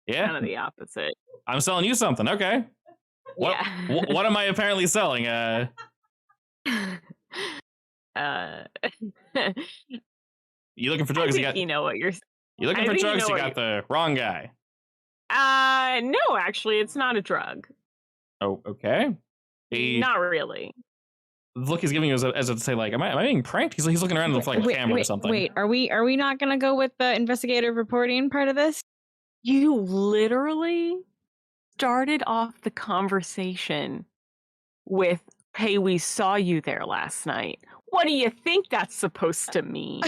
Yeah, kind of the opposite. I'm selling you something. Okay. What? Yeah. What am I apparently selling? uh, You looking for I drugs? think you know what you're. You looking I for think you drugs? know You what got the wrong guy. No, actually, it's not a drug. Oh, okay. He Not really. look he's giving you as to say like, am I being pranked? He's looking around for like a camera or something. Wait, are we not gonna go with the investigative reporting part of this? You literally started off the conversation with, "Hey, we saw you there last night." What do you think that's supposed to mean?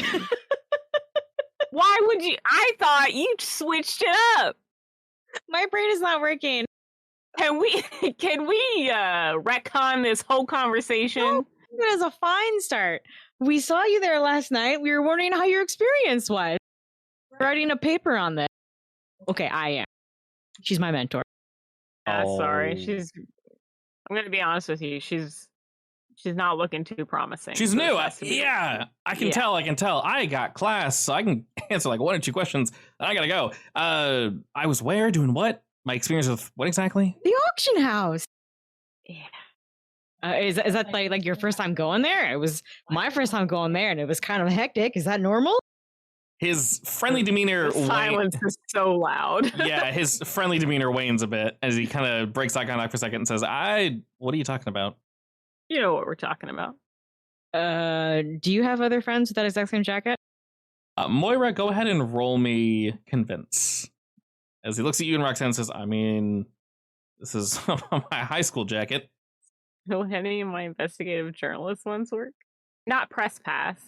Why would you? I thought you switched it up. My brain is not working. Can we retcon this whole conversation? No, it is a fine start. We saw you there last night. We were wondering how your experience was. Writing a paper on this. Okay, I am. She's my mentor. Sorry, Oh. I'm gonna be honest with you. She's not looking too promising. She's so new. this has to be- Yeah, I can tell. I got class, so I can answer like 1 or 2 questions. And I gotta go. I was where doing what? My experience with what exactly? The auction house. Yeah. Is that like your first time going there? It was my first time going there, and it was kind of hectic. Is that normal? His friendly demeanor. The silence is so loud. Yeah, his friendly demeanor wanes a bit as he kind of breaks eye contact for a second and says, what are you talking about? You know what we're talking about. Do you have other friends with that exact same jacket? Moira, go ahead and roll me convince. As he looks at you and Roxanne says, I mean, this is my high school jacket. Will any of my investigative journalist ones work? Not press pass.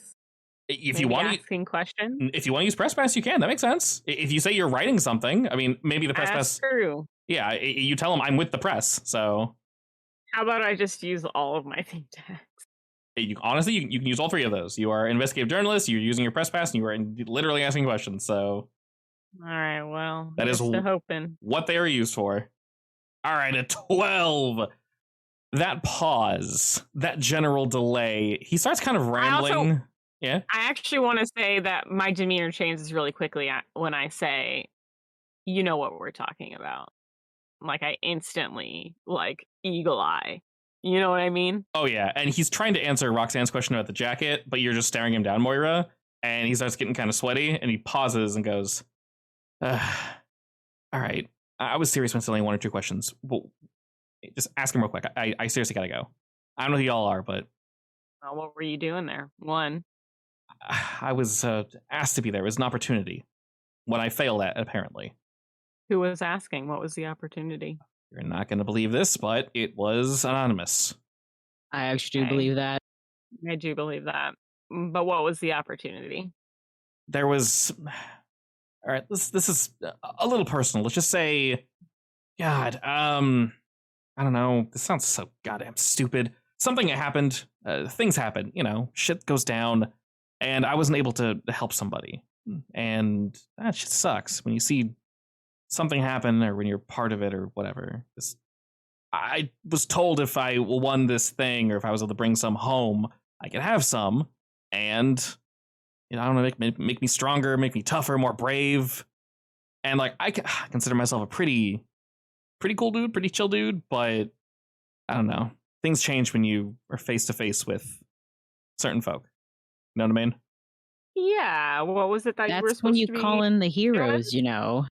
If Maybe you want asking questions. if you want to use press pass, you can. That makes sense. If you say you're writing something, I mean, maybe the press That's pass. true. Yeah, you tell them I'm with the press. So How about I just use all of my think tanks? honestly, you can use all 3 of those. You are an investigative journalist. You're using your press pass, and you are literally asking questions. So All right, well, That is here's to hoping. what they are used for. All right, a 12. That pause, that general delay. He starts kind of rambling. Yeah. I actually want to say that my demeanor changes really quickly when I say, "You know what we're talking about." Like I instantly like eagle eye. You know what I mean? Oh yeah, and he's trying to answer Roxanne's question about the jacket, but you're just staring him down, Moira. And he starts getting kind of sweaty, and he pauses and goes, "All right, I was serious when selling 1 or 2 questions. Well, just ask him real quick. I seriously gotta go. I don't know who y'all are, but What were you doing there? One. I was asked to be there. It was an opportunity. When I failed at, apparently. Who was asking? What was the opportunity? You're not going to believe this, but it was anonymous. I actually do Okay. believe that. I do believe that. But what was the opportunity? There was... All right, this is a little personal. Let's just say... God, I don't know. This sounds so goddamn stupid. Something happened. Things happen. You know, shit goes down. And I wasn't able to help somebody. And that shit sucks when you see something happen or when you're part of it or whatever. I was told if I won this thing or if I was able to bring some home, I could have some. And, you know, I don't know, make me stronger, make me tougher, more brave. And like, I consider myself a pretty cool dude, pretty chill dude, but I don't know. Things change when you are face to face with certain folk. You know what I mean? Yeah. What was it that you were That's supposed when you to be call in the doing? heroes, you know.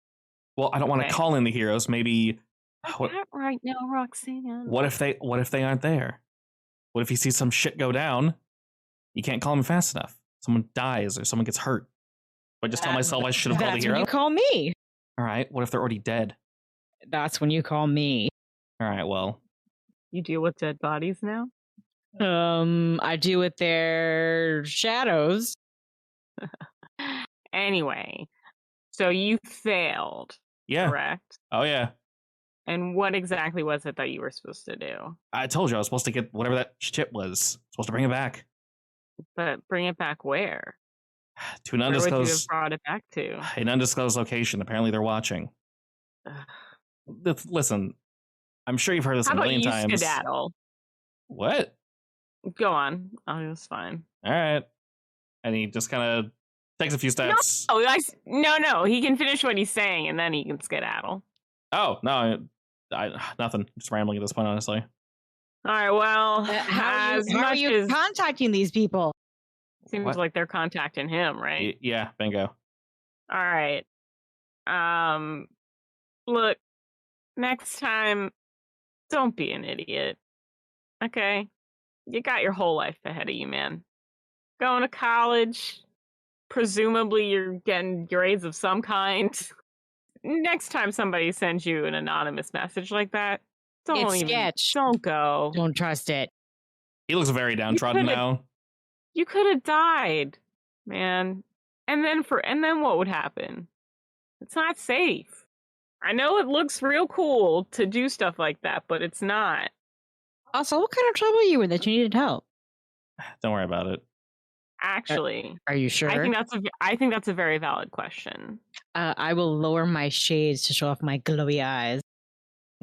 Well, I don't want to Okay. call in the heroes. Maybe Not right now, Roxanne. what if they aren't there? What if you see some shit go down? You can't call them fast enough. Someone dies or someone gets hurt. But just tell myself I should have called the That's hero. when you call me. All right. What if they're already dead? That's when you call me. All right. Well, You deal with dead bodies now? I do with their shadows. Anyway, so you failed, yeah. correct? Oh yeah. And what exactly was it that you were supposed to do? I told you I was supposed to get whatever that shit was. Supposed to bring it back But bring it back where? to an Where would you have undisclosed brought it back to? location. Apparently they're watching. Ugh. Listen, I'm sure you've heard this How a about million you times. skedaddle? What? Go on. Oh, it was fine. All right. And he just kind of takes a few steps. No. He can finish what he's saying, and then he can skedaddle. Oh, no. Nothing. Just rambling at this point, honestly. All right, well, How are you contacting these people? Seems like they're contacting him, right? Yeah, bingo. All right. Look, next time, don't be an idiot. Okay? You got your whole life ahead of you, man. Going to college, presumably you're getting grades of some kind. Next time somebody sends you an anonymous message like that, don't go. Don't trust it. He looks very downtrodden now. You could have died, man. And then what would happen? It's not safe. I know it looks real cool to do stuff like that, but it's not. Also, what kind of trouble you were that you needed help? Don't worry about it. Actually, are you sure? I think that's a very valid question. I will lower my shades to show off my glowy eyes.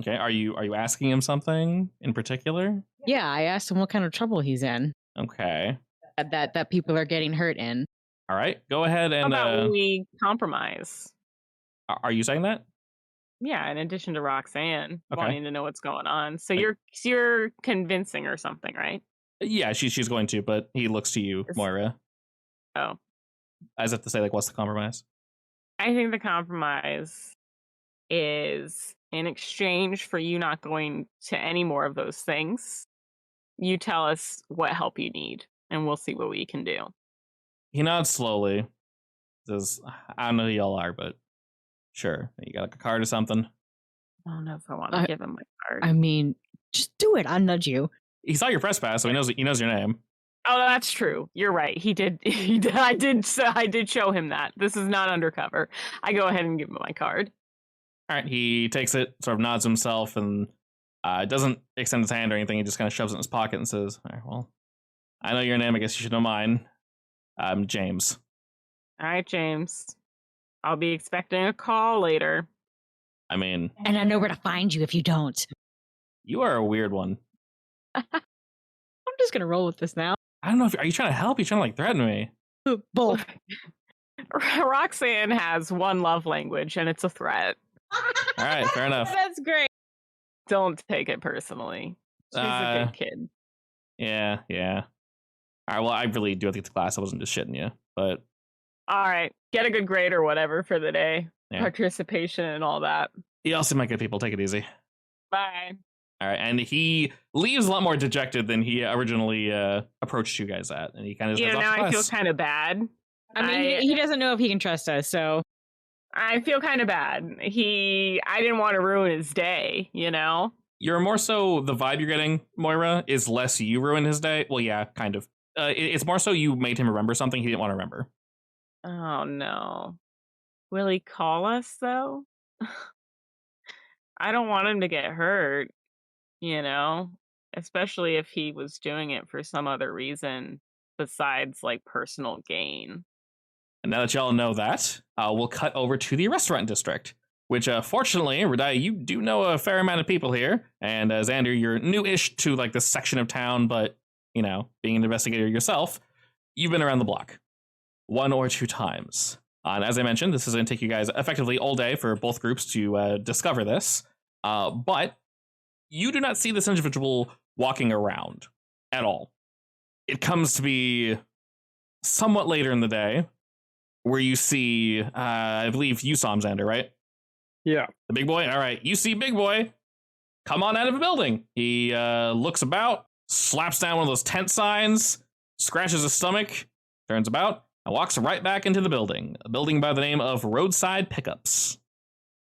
Okay, are you asking him something in particular? Yeah, I asked him what kind of trouble he's in. Okay. That people are getting hurt in. All right, go ahead and. How about we compromise? Are you saying that? Yeah, in addition to Roxanne wanting to know what's going on, so Like- you're convincing or something, right? Yeah, she's going to, but he looks to you, Moira, Oh, as if to say, like, what's the compromise? I think the compromise is in exchange for you not going to any more of those things. You tell us what help you need, and we'll see what we can do. He nods slowly. Says, I don't know who y'all are, but sure. You got like a card or something? I don't know if I want to give him my card. I mean, just do it. I'll nudge you. He saw your press pass, so he knows your name. Oh, that's true. You're right. He did. I did show him that. This is not undercover. I go ahead and give him my card. All right, he takes it, sort of nods himself, and doesn't extend his hand or anything. He just kind of shoves it in his pocket and says, all right, well, I know your name. I guess you should know mine. I'm James. All right, James. I'll be expecting a call later. I mean... And I know where to find you if you don't. You are a weird one. I'm just going to roll with this now. I don't know. Are you trying to help? Are you trying to, like, threaten me? Both. Roxanne has one love language, and it's a threat. All right, fair enough. That's great. Don't take it personally. She's a good kid. Yeah. All right, well, I really do have to get to class. I wasn't just shitting you, but... All right, get a good grade or whatever for the day. Yeah. Participation and all that. Y'all seem like good people. Take it easy. Bye. All right, and he leaves a lot more dejected than he originally approached you guys at, and he kind of now I feel kind of bad. I mean, he doesn't know if he can trust us, so... I feel kind of bad. I didn't want to ruin his day, you know? You're more so, the vibe you're getting, Moira, is less you ruined his day. Well, yeah, kind of. It's more so you made him remember something he didn't want to remember. Oh, no. Will he call us, though? I don't want him to get hurt, you know? Especially if he was doing it for some other reason besides, like, personal gain. And now that y'all know that, we'll cut over to the restaurant district, which, fortunately, Radai, you do know a fair amount of people here. And Xander, you're new-ish to, like, this section of town, but, you know, being an investigator yourself, you've been around the block 1 or 2 times. And as I mentioned, this is going to take you guys effectively all day for both groups to discover this. But you do not see this individual walking around at all. It comes to be somewhat later in the day where you see, I believe you saw him, Xander, right? Yeah. The big boy? All right. You see big boy come on out of a building. He looks about, slaps down one of those tent signs, scratches his stomach, turns about, and walks right back into the building. A building by the name of Roadside Pickups.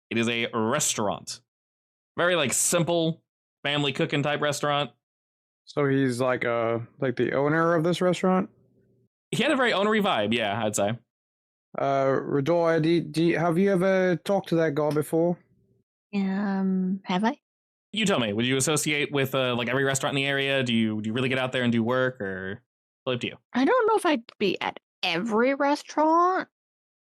It is a restaurant. Very, like, simple family cooking type restaurant. So he's like the owner of this restaurant? He had a very ownery vibe, yeah, I'd say. Radoi, have you ever talked to that guy before? Have I? You tell me, would you associate with like every restaurant in the area? Do you really get out there and do work, or totally up to you? I don't know if I'd be at every restaurant.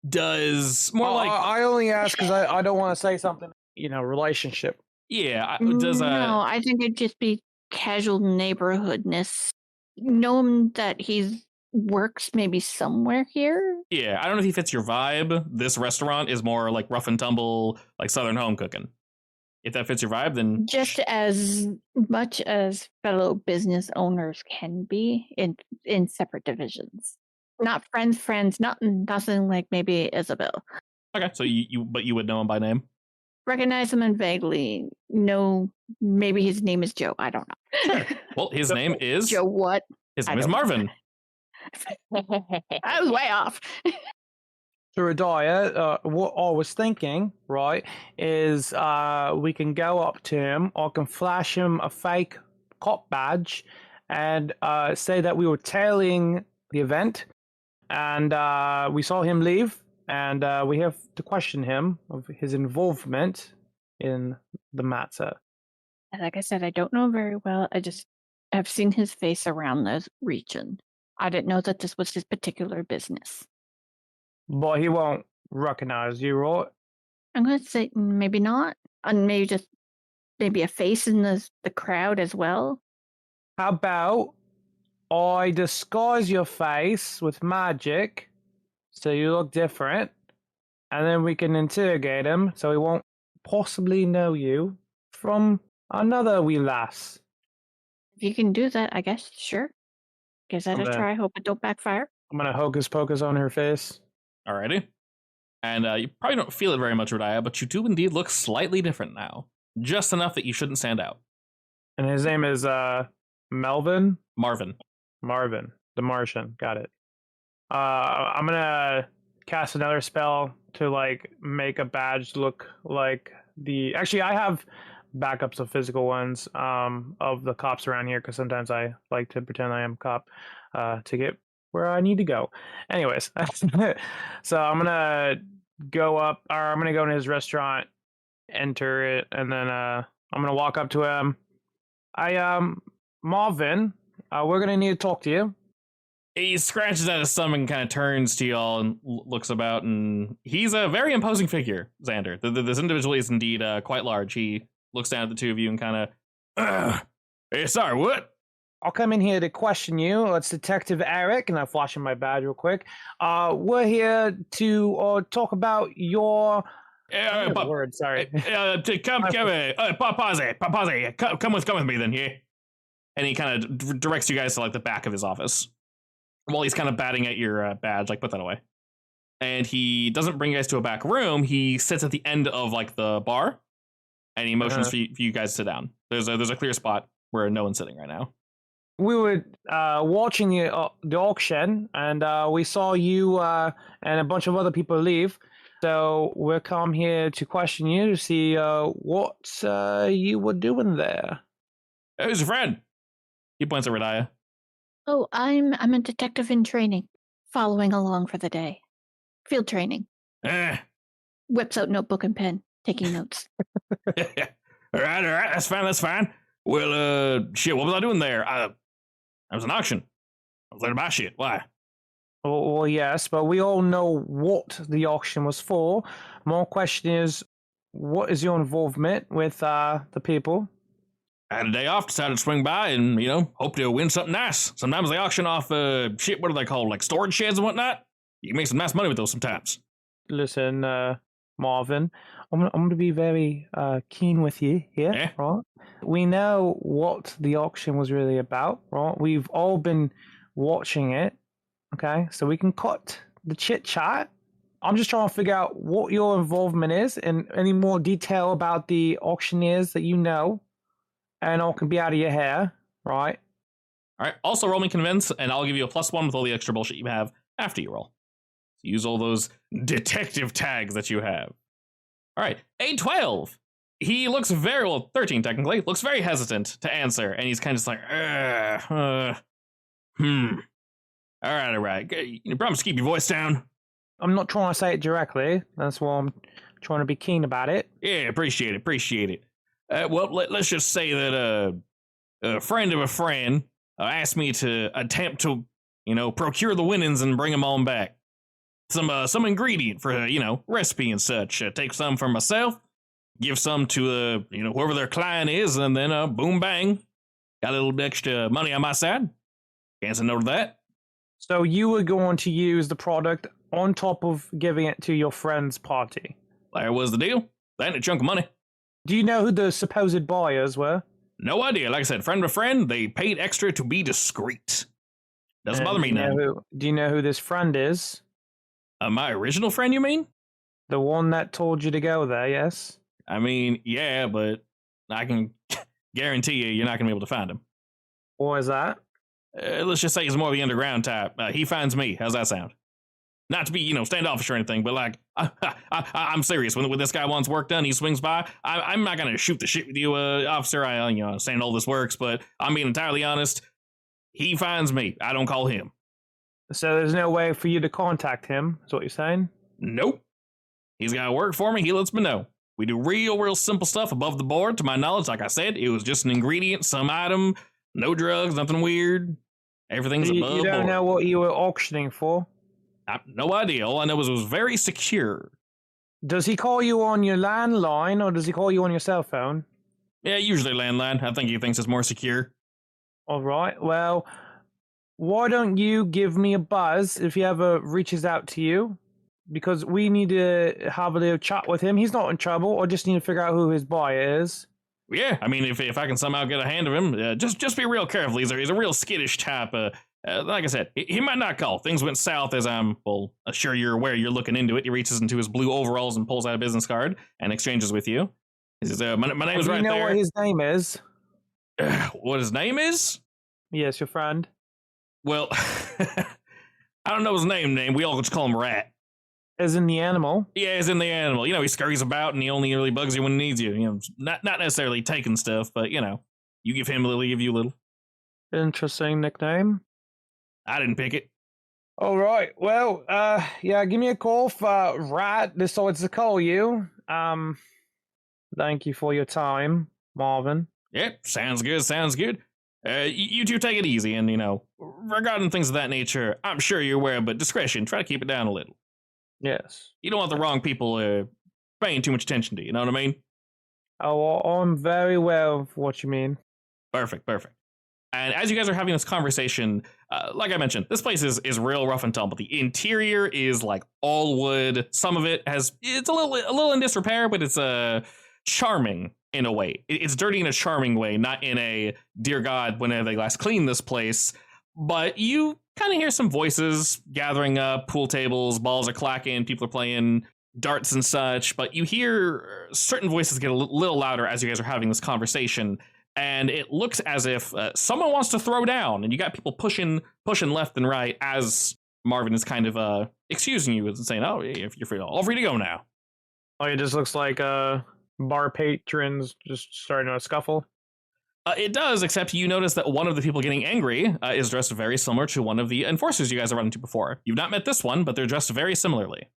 Does more like I only ask because I don't want to say something, relationship. Yeah, does No, I think it'd just be casual neighborhoodness. Know him that he's works maybe somewhere here. Yeah, I don't know if he fits your vibe. This restaurant is more like rough and tumble, like Southern home cooking. If that fits your vibe, then Just as much as fellow business owners can be in separate divisions. Not friends, nothing like maybe Isabel. okay. So but you would know him by name. Recognize him and vaguely know maybe his name is Joe. I don't know. Sure. Well, his name is Joe what? His I name is don't know. Marvin. I was way off. So, Radiah, what I was thinking, right, is we can go up to him, I can flash him a fake cop badge and say that we were tailing the event and we saw him leave and we have to question him of his involvement in the matter. Like I said, I don't know very well. I just have seen his face around this region. I didn't know that this was his particular business. But he won't recognize you, right? I'm going to say maybe not. And maybe just maybe a face in the crowd as well. How about I disguise your face with magic so you look different, and then we can interrogate him so he won't possibly know you from another wee lass. If you can do that, I guess, sure. Give that a Okay. try. Hope it don't backfire. I'm gonna hocus pocus on her face. Alrighty. And you probably don't feel it very much, Radiah, but you do indeed look slightly different now. Just enough that you shouldn't stand out. And his name is Melvin? Marvin. Marvin, the Martian. Got it. I'm gonna cast another spell to like make a badge look like the. Actually, I have backups of physical ones of the cops around here because sometimes I like to pretend I am a cop to get where I need to go. Anyways, so I'm gonna go up, or I'm gonna go in his restaurant, enter it, and then I'm gonna walk up to him. Marvin, we're gonna need to talk to you. He scratches at his stomach and kind of turns to y'all and looks about, and he's a very imposing figure, Xander. This individual is indeed quite large. He looks down at the two of you and kind of, hey, sorry, what? I'll come in here to question you. It's Detective Eric, and I flash him my badge real quick. We're here to talk about your word. Sorry. Come with me then, yeah. And he kind of directs you guys to like the back of his office. While he's kind of batting at your badge, like put that away. And he doesn't bring you guys to a back room. He sits at the end of like the bar, and he motions for you guys to sit down. There's a clear spot where no one's sitting right now. We were watching the auction, and we saw you and a bunch of other people leave. So we'll come here to question you to see what you were doing there. Who's your friend? He points at Radiah. Oh, I'm a detective in training, following along for the day. Field training. Whips out notebook and pen, taking notes. all right, that's fine. Well, shit, what was I doing there? That was an auction. I was there to buy shit. Why? Well, yes, but we all know what the auction was for. My question is, what is your involvement with the people? I had a day off, decided to swing by and, hope to win something nice. Sometimes they auction off, shit, what are they called? Like storage sheds and whatnot? You can make some nice money with those sometimes. Listen, Marvin, I'm going to be very keen with you here, Yeah. right? We know what the auction was really about, right? We've all been watching it, okay? So we can cut the chit-chat. I'm just trying to figure out what your involvement is and any more detail about the auctioneers that you know. And all can be out of your hair, right? All right. Also, roll me convince, and I'll give you a +1 with all the extra bullshit you have after you roll. Use all those detective tags that you have. All right. A 12. He looks 13 technically, looks very hesitant to answer, and he's kind of just like, All right. You promise to keep your voice down? I'm not trying to say it directly. That's why I'm trying to be keen about it. Yeah, appreciate it. Well, let's just say that a friend of a friend asked me to attempt to, procure the winnings and bring them on back. Some ingredient for, recipe and such. Take some for myself, give some to, whoever their client is, and then boom, bang. Got a little extra money on my side. Can't say no to that. So you were going to use the product on top of giving it to your friend's party. There was the deal. That ain't a chunk of money. Do you know who the supposed buyers were? No idea. Like I said, friend to friend, they paid extra to be discreet. Doesn't bother me none. Do you know who this friend is? My original friend, you mean? The one that told you to go there, yes? I mean, yeah, but I can guarantee you're not going to be able to find him. What is that? Let's just say he's more of the underground type. He finds me. How's that sound? Not to be, standoffish or anything, but like, I'm serious. When this guy wants work done, he swings by. I'm not going to shoot the shit with you, officer. I understand all this works, but I'm being entirely honest. He finds me. I don't call him. So there's no way for you to contact him, is what you're saying? Nope. He's got to work for me. He lets me know. We do real simple stuff above the board. To my knowledge, like I said, it was just an ingredient, some item, no drugs, nothing weird. Everything's above board. You don't know what you were auctioning for? No idea. All I know is it was very secure. Does he call you on your landline, or does he call you on your cell phone? Yeah, usually landline. I think he thinks it's more secure. All right. Well, why don't you give me a buzz if he ever reaches out to you? Because we need to have a little chat with him. He's not in trouble. I just need to figure out who his buyer is. Yeah, I mean, if I can somehow get a hand of him, just be real careful. He's a real skittish type. Like I said, he might not call. Things went south, as I'm sure you're aware. You're looking into it. He reaches into his blue overalls and pulls out a business card and exchanges with you. He says, "My name is right there." Do you know what his name is? What his name is? Yes, your friend. Well, I don't know his name. We all just call him Rat. As in the animal? Yeah, as in the animal. He scurries about and he only really bugs you when he needs you. Not necessarily taking stuff, but, you give him a little, he give you a little. Interesting nickname. I didn't pick it. All right. Well, yeah, give me a call if Rat decides to call you. Thank you for your time, Marvin. Yep, sounds good. You two take it easy, and, regarding things of that nature, I'm sure you're aware, but discretion, try to keep it down a little. Yes. You don't want the wrong people paying too much attention to you, know what I mean? Oh, I'm very aware of what you mean. Perfect. And as you guys are having this conversation, like I mentioned, this place is real rough and tumble. The interior is like all wood. Some of it's a little in disrepair, but it's charming in a way. It's dirty in a charming way, not in a dear God, when have they last cleaned this place? But you kind of hear some voices gathering up, pool tables, balls are clacking, people are playing darts and such, but you hear certain voices get a little louder as you guys are having this conversation, and it looks as if someone wants to throw down, and you got people pushing left and right as Marvin is kind of excusing you and saying, "Oh, if you're all free to go now." Oh, it just looks like bar patrons just starting a scuffle. It does, except you notice that one of the people getting angry is dressed very similar to one of the enforcers you guys have run into before. You've not met this one, but they're dressed very similarly.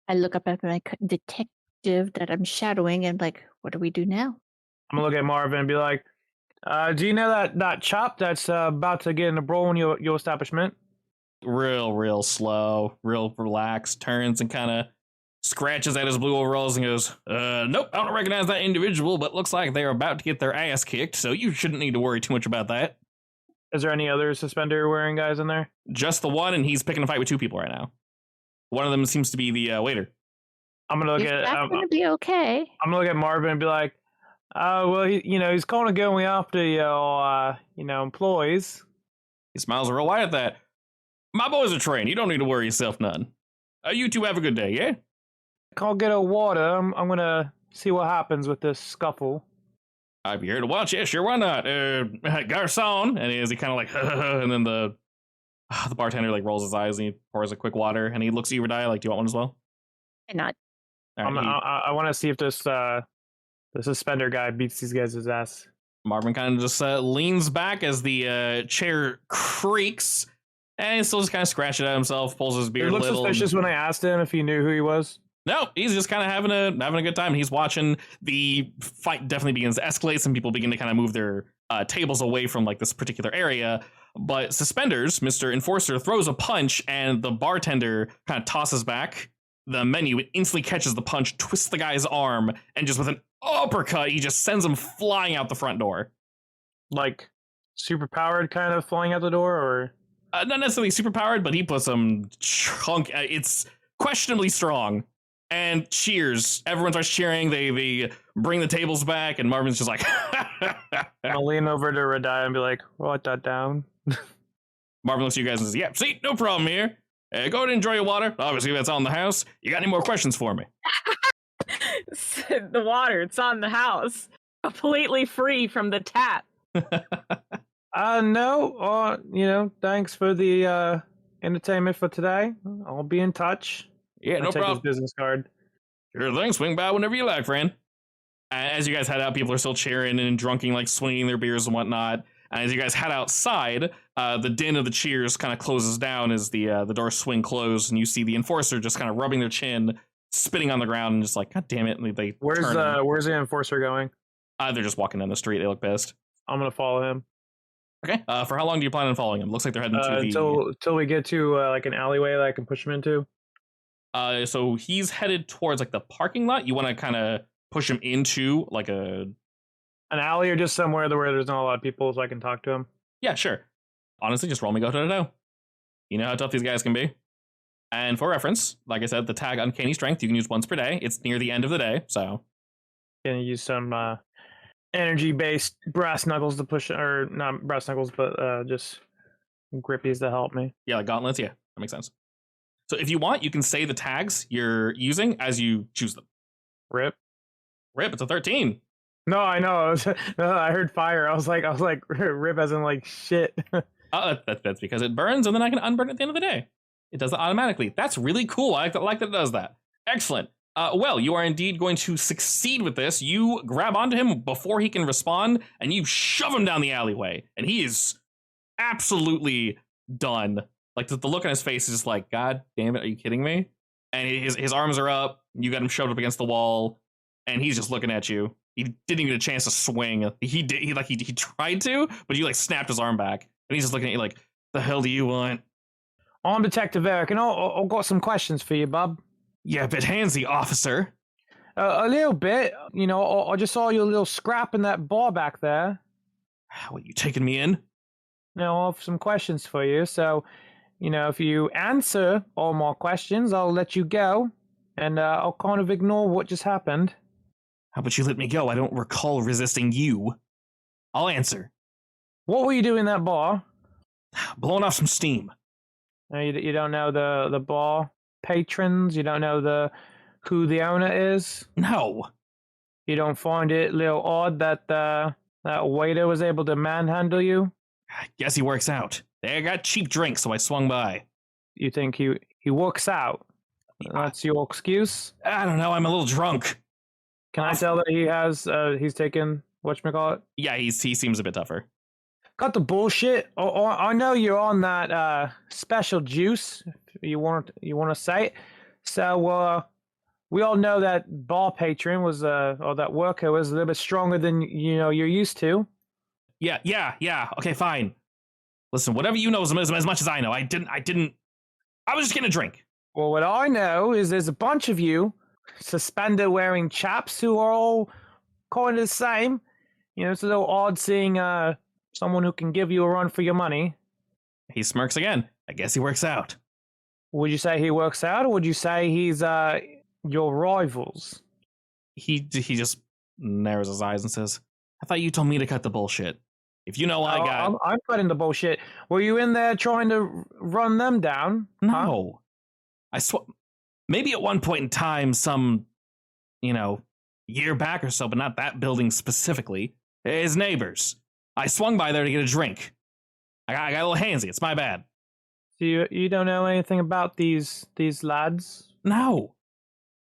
I look up at my detective that I'm shadowing and like, what do we do now? I'm gonna look at Marvin and be like, do you know that chop that's about to get in a brawl in your establishment? Real slow, real relaxed, turns and kind of scratches at his blue overalls and goes, nope, I don't recognize that individual, but looks like they're about to get their ass kicked, so you shouldn't need to worry too much about that. Is there any other suspender wearing guys in there? Just the one, and he's picking a fight with two people right now. One of them seems to be the waiter. I'm gonna look That's gonna be okay. I'm gonna look at Marvin and be like, well, he's kind of going after your, employees. He smiles real wide at that. My boys are trained. You don't need to worry yourself none. You two have a good day, yeah? Can't get a water. I'm gonna see what happens with this scuffle. I'd be here to watch. Yeah, sure, why not? Garçon. And he kind of like, and then the bartender like rolls his eyes and he pours a quick water and he looks at you, Radiah, like, do you want one as well? Why not? Right, I want to see if this the suspender guy beats these guys' ass. Marvin kind of just leans back as the chair creaks, and he still just kind of scratches at himself, pulls his beard a little. It looked suspicious when I asked him if he knew who he was. No, he's just kind of having a good time. He's watching the fight definitely begins to escalate. Some people begin to kind of move their tables away from like this particular area. But Suspenders, Mr. Enforcer, throws a punch, and the bartender kind of tosses back the menu. It instantly catches the punch, twists the guy's arm, and just with an uppercut, he just sends him flying out the front door. Like super powered kind of flying out the door, or Not necessarily superpowered, but he put some chunk. It's questionably strong. And cheers. Everyone starts cheering. They bring the tables back, and Marvin's just like, I'll lean over to Radai and be like, write that down. Marvin looks at you guys and says, yeah, see, no problem here. Go ahead and enjoy your water. Obviously, that's on the house. You got any more questions for me? The water, it's on the house. Completely free from the tap. No. Thanks for the entertainment for today. I'll be in touch. Yeah, no I'll take problem. his business card. Sure thing. Swing by whenever you like, friend. As you guys head out, people are still cheering and drinking, like swinging their beers and whatnot. And as you guys head outside, the din of the cheers kind of closes down as the doors swing closed, and you see the enforcer just kind of rubbing their chin, spitting on the ground, and just like, God damn it! And they Where's turn. the enforcer going? They're just walking down the street. They look pissed. I'm gonna follow him. Okay. For how long do you plan on following him? Looks like they're heading to the until we get to like an alleyway that I can push him into. So he's headed towards like the parking lot. You want to kind of push him into like an alley or just somewhere where there's not a lot of people so I can talk to him. Yeah, sure. Honestly, just roll me go to. You know how tough these guys can be. And for reference, like I said, the tag Uncanny Strength you can use once per day. It's near the end of the day, so Gonna use some energy-based brass knuckles to push, or not brass knuckles, but just grippies to help me. Yeah, like gauntlets. Yeah, that makes sense. So if you want, you can say the tags you're using as you choose them. Rip. It's a 13. No, I know. I heard fire. I was like, rip as in like shit. That's because it burns, and then I can unburn it at the end of the day. It does it automatically. That's really cool. I like that it does that. Excellent. Well, you are indeed going to succeed with this. You grab onto him before he can respond, and you shove him down the alleyway, and he is absolutely done. Like the look on his face is just like, God damn it, are you kidding me? And his arms are up. You got him shoved up against the wall, and he's just looking at you. He didn't even get a chance to swing. He tried to, but you like snapped his arm back, and he's just looking at you like, the hell do you want? I'm Detective Eric, and I've got some questions for you, bub. Yeah, a bit handsy, officer. A little bit. I just saw your little scrap in that bar back there. What, you taking me in? I have some questions for you. So, if you answer all my questions, I'll let you go, and I'll kind of ignore what just happened. How about you let me go? I don't recall resisting you. I'll answer. What were you doing in that bar? Blowing off some steam. No, you don't know the bar patrons? You don't know who the owner is? No. You don't find it a little odd that that waiter was able to manhandle you? I guess he works out. They got cheap drinks, so I swung by. You think he works out? That's your excuse? I don't know. I'm a little drunk. Can I tell that he's taken whatchamacallit? Yeah, he seems a bit tougher. Got the bullshit. I know you're on that special juice. If you want to say it. So we all know that bar patron was or that worker was a little bit stronger than you're used to. Yeah. Okay, fine. Listen, whatever you know is as much as I know. I was just getting a drink. Well, what I know is there's a bunch of you suspender-wearing chaps who are all kind of the same. It's a little odd seeing someone who can give you a run for your money. He smirks again. I guess he works out. Would you say he works out, or would you say he's your rivals? He just narrows his eyes and says, I thought you told me to cut the bullshit. If you know what I got... I'm cutting the bullshit. Were you in there trying to run them down? No. Huh? I swear... Maybe at one point in time, some, year back or so, but not that building specifically. His neighbors. I swung by there to get a drink. I got a little handsy. It's my bad. So you don't know anything about these lads? No.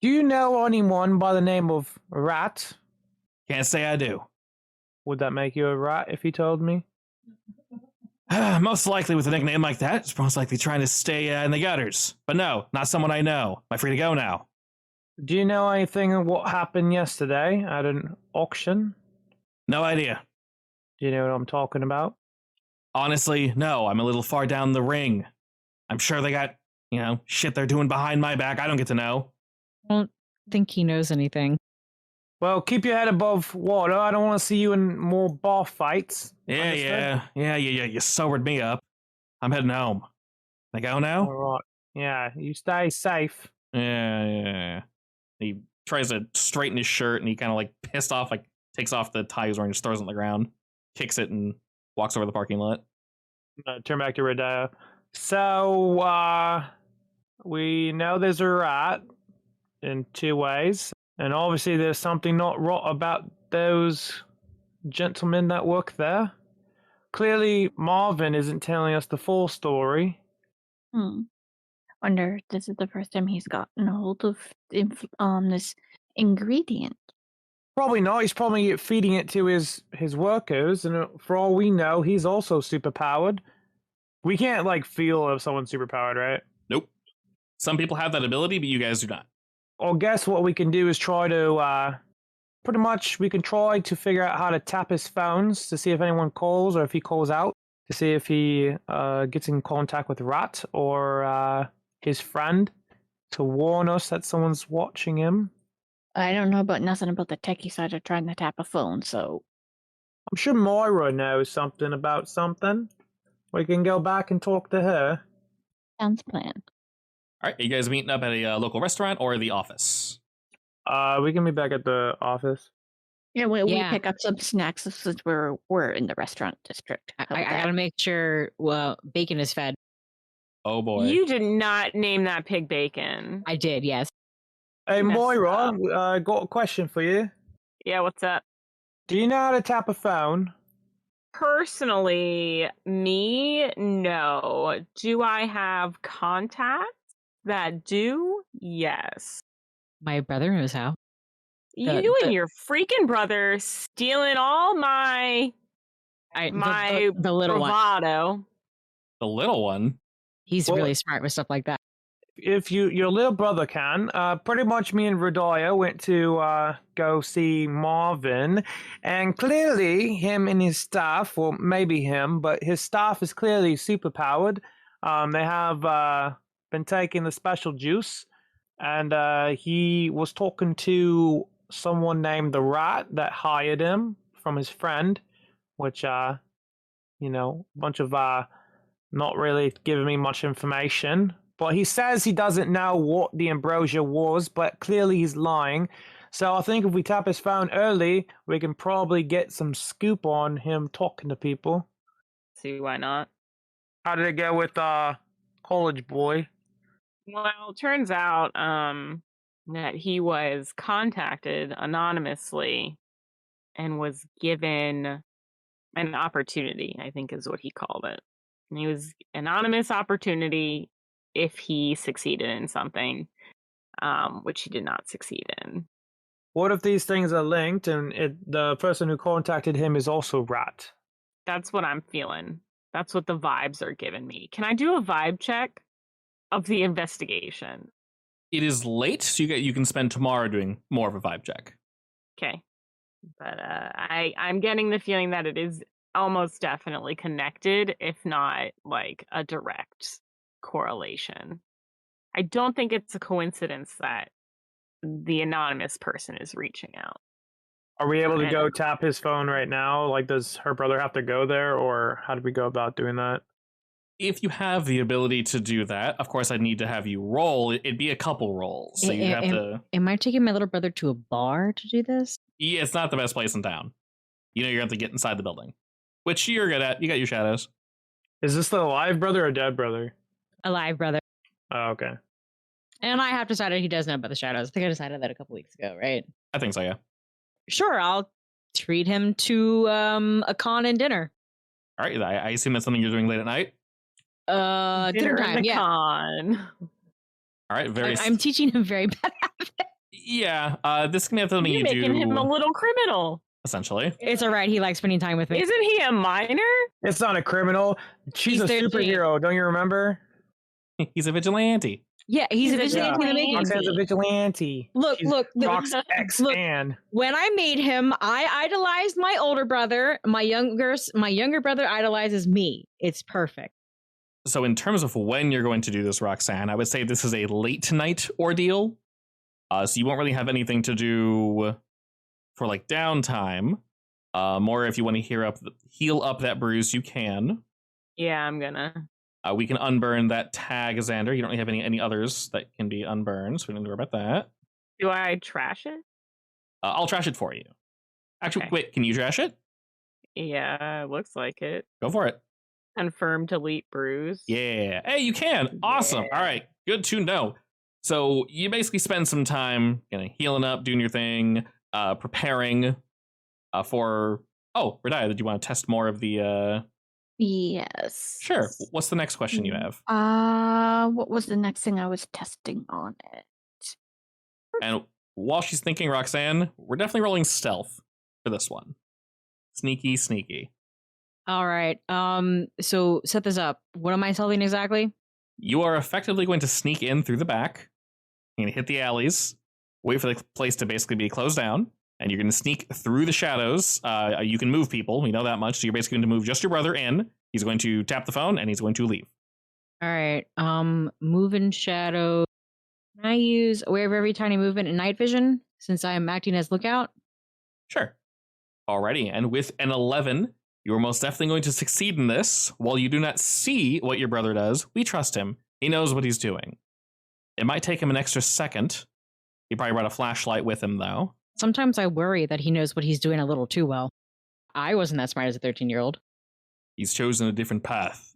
Do you know anyone by the name of Rat? Can't say I do. Would that make you a rat if you told me? Most likely with a nickname like that, it's most likely trying to stay in the gutters. But no, not someone I know. Am I free to go now? Do you know anything of what happened yesterday at an auction? No idea. Do you know what I'm talking about? Honestly, no. I'm a little far down the ring. I'm sure they got, shit they're doing behind my back. I don't get to know. I don't think he knows anything. Well, keep your head above water. I don't want to see you in more bar fights. Yeah. You sobered me up. I'm heading home. Can I go now? All right. Yeah, you stay safe. Yeah. He tries to straighten his shirt, and he kind of like pissed off, like takes off the tie he's wearing, just throws it on the ground, kicks it, and walks over the parking lot. Turn back to Rodeo. So, we know there's a rat in 2 ways. And obviously there's something not right about those gentlemen that work there. Clearly, Marvin isn't telling us the full story. Wonder if this is the first time he's gotten a hold of this ingredient. Probably not. He's probably feeding it to his workers, and for all we know, he's also superpowered. We can't like feel if someone's superpowered, right? Nope. Some people have that ability, but you guys do not. Well, guess what we can do is try to pretty much we can try to figure out how to tap his phones to see if anyone calls or if he calls out, to see if he gets in contact with Rat or his friend to warn us that someone's watching him. I don't know about nothing about the techie side of trying to tap a phone, so I'm sure Moira knows something about something. We can go back and talk to her. sounds planned. All right, are you guys meeting up at a local restaurant or the office? We can be back at the office. Yeah, we Yeah. pick up some snacks since we're in the restaurant district. How I about that? gotta make sure bacon is fed. Oh boy. You did not name that pig bacon. I did, yes. Hey, Messed Moira, up. got a question for you. Yeah, what's up? Do you know how to tap a phone? Personally, me, no. Do I have contacts that do? Yes. My brother knows how. You and your freaking brother stealing all my The little one. bravado. The little one? He's Well- really smart with stuff like that. If your little brother can, pretty much me and Rodaya went to go see Marvin, and clearly him and his staff, well, maybe him, but his staff is clearly superpowered. They have been taking the special juice, and he was talking to someone named the Rat that hired him from his friend, which, a bunch of not really giving me much information. But he says he doesn't know what the ambrosia was, but clearly he's lying. So I think if we tap his phone early, we can probably get some scoop on him talking to people. See, why not? How did it go with college boy? Well, turns out that he was contacted anonymously and was given an opportunity, I think is what he called it. And he was anonymous opportunity if he succeeded in something, which he did not succeed in. What if these things are linked and the person who contacted him is also Rat? That's what I'm feeling. That's what the vibes are giving me. Can I do a vibe check of the investigation? It is late, so you can spend tomorrow doing more of a vibe check. Okay. But I'm getting the feeling that it is almost definitely connected, if not like a direct correlation. I don't think it's a coincidence that the anonymous person is reaching out. Are we able to And- go tap his phone right now? Like, does her brother have to go there, or how do we go about doing that? If you have the ability to do that, of course, I'd need to have you roll. It'd be a couple rolls, so you have to. Am I taking my little brother to a bar to do this? Yeah, it's not the best place in town. You know, you have to get inside the building, which you're good at. You got your shadows. Is this the alive brother or dead brother? Alive, brother. Oh, okay. And I have decided he does know about the shadows. I think I decided that a couple weeks ago, right? I think so, yeah. Sure, I'll treat him to a con and dinner. All right, I assume that's something you're doing late at night. Dinner in time, the yeah. con. All right, very. I'm teaching him very bad habits. Yeah, this can be something You're you making do. him a little criminal. Essentially, It's all right. He likes spending time with me. Isn't he a minor? It's not a criminal. She's He's a 13. superhero. Don't you remember? he's a vigilante. Yeah, he's a He's a vigilante in the making. Roxanne's a vigilante. Look, She's look, look, Rox X look. Ann. When I made him, I idolized my older brother. My younger brother idolizes me. It's perfect. So, in terms of when you're going to do this, Roxanne, I would say this is a late night ordeal. So you won't really have anything to do for like downtime. More if you want to heal up that bruise, you can. Yeah, I'm gonna. We can unburn that tag, Xander. You don't really have any others that can be unburned, so we don't need to worry about that. Do I trash it? I'll trash it for you. Actually, Okay. wait, can you trash it? Yeah, looks like it. Go for it. Confirm delete bruise. Yeah. Hey, you can. Awesome. Yeah. All right. Good to know. So you basically spend some time healing up, doing your thing, preparing for... Oh, Radia, did you want to test more of the... Yes. Sure. What's the next question you have? What was the next thing I was testing on it? And while she's thinking, Roxanne, we're definitely rolling stealth for this one. Sneaky, sneaky. All right. So set this up. What am I solving exactly? You are effectively going to sneak in through the back. You're going to hit the alleys, wait for the place to basically be closed down, and you're going to sneak through the shadows. You can move people, we know that much, so you're basically going to move just your brother in. He's going to tap the phone, and he's going to leave. All right. Move in shadow. Can I use aware of every tiny movement in night vision since I am acting as lookout? Sure. Alrighty, and with an 11, you are most definitely going to succeed in this. While you do not see what your brother does, we trust him. He knows what he's doing. It might take him an extra second. He probably brought a flashlight with him, though. Sometimes I worry that he knows what he's doing a little too well. I wasn't that smart as a 13-year-old. He's chosen a different path.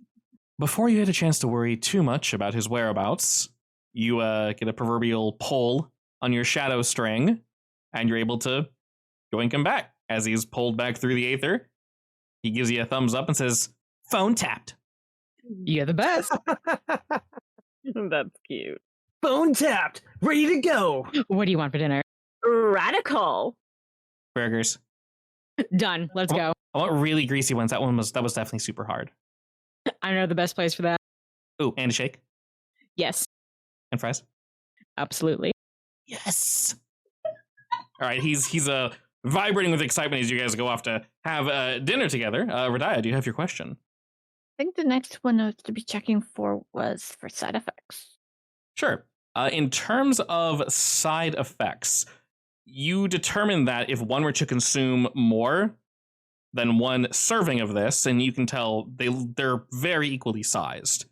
Before you had a chance to worry too much about his whereabouts, you get a proverbial pull on your shadow string, and you're able to yoink him back. As he's pulled back through the aether, he gives you a thumbs up and says, "Phone tapped." You're the best. That's cute. Phone tapped, ready to go. What do you want for dinner? Radical. Burgers. Done. Let's go. I want really greasy ones. That was definitely super hard. I know the best place for that. Ooh, and a shake. Yes, And fries. absolutely. Yes. All right, he's vibrating with excitement as you guys go off to have dinner together. Radia, do you have your question? I think the next one I was to be checking for was for side effects. Sure. In terms of side effects, you determine that if one were to consume more than one serving of this, and you can tell they're very equally sized.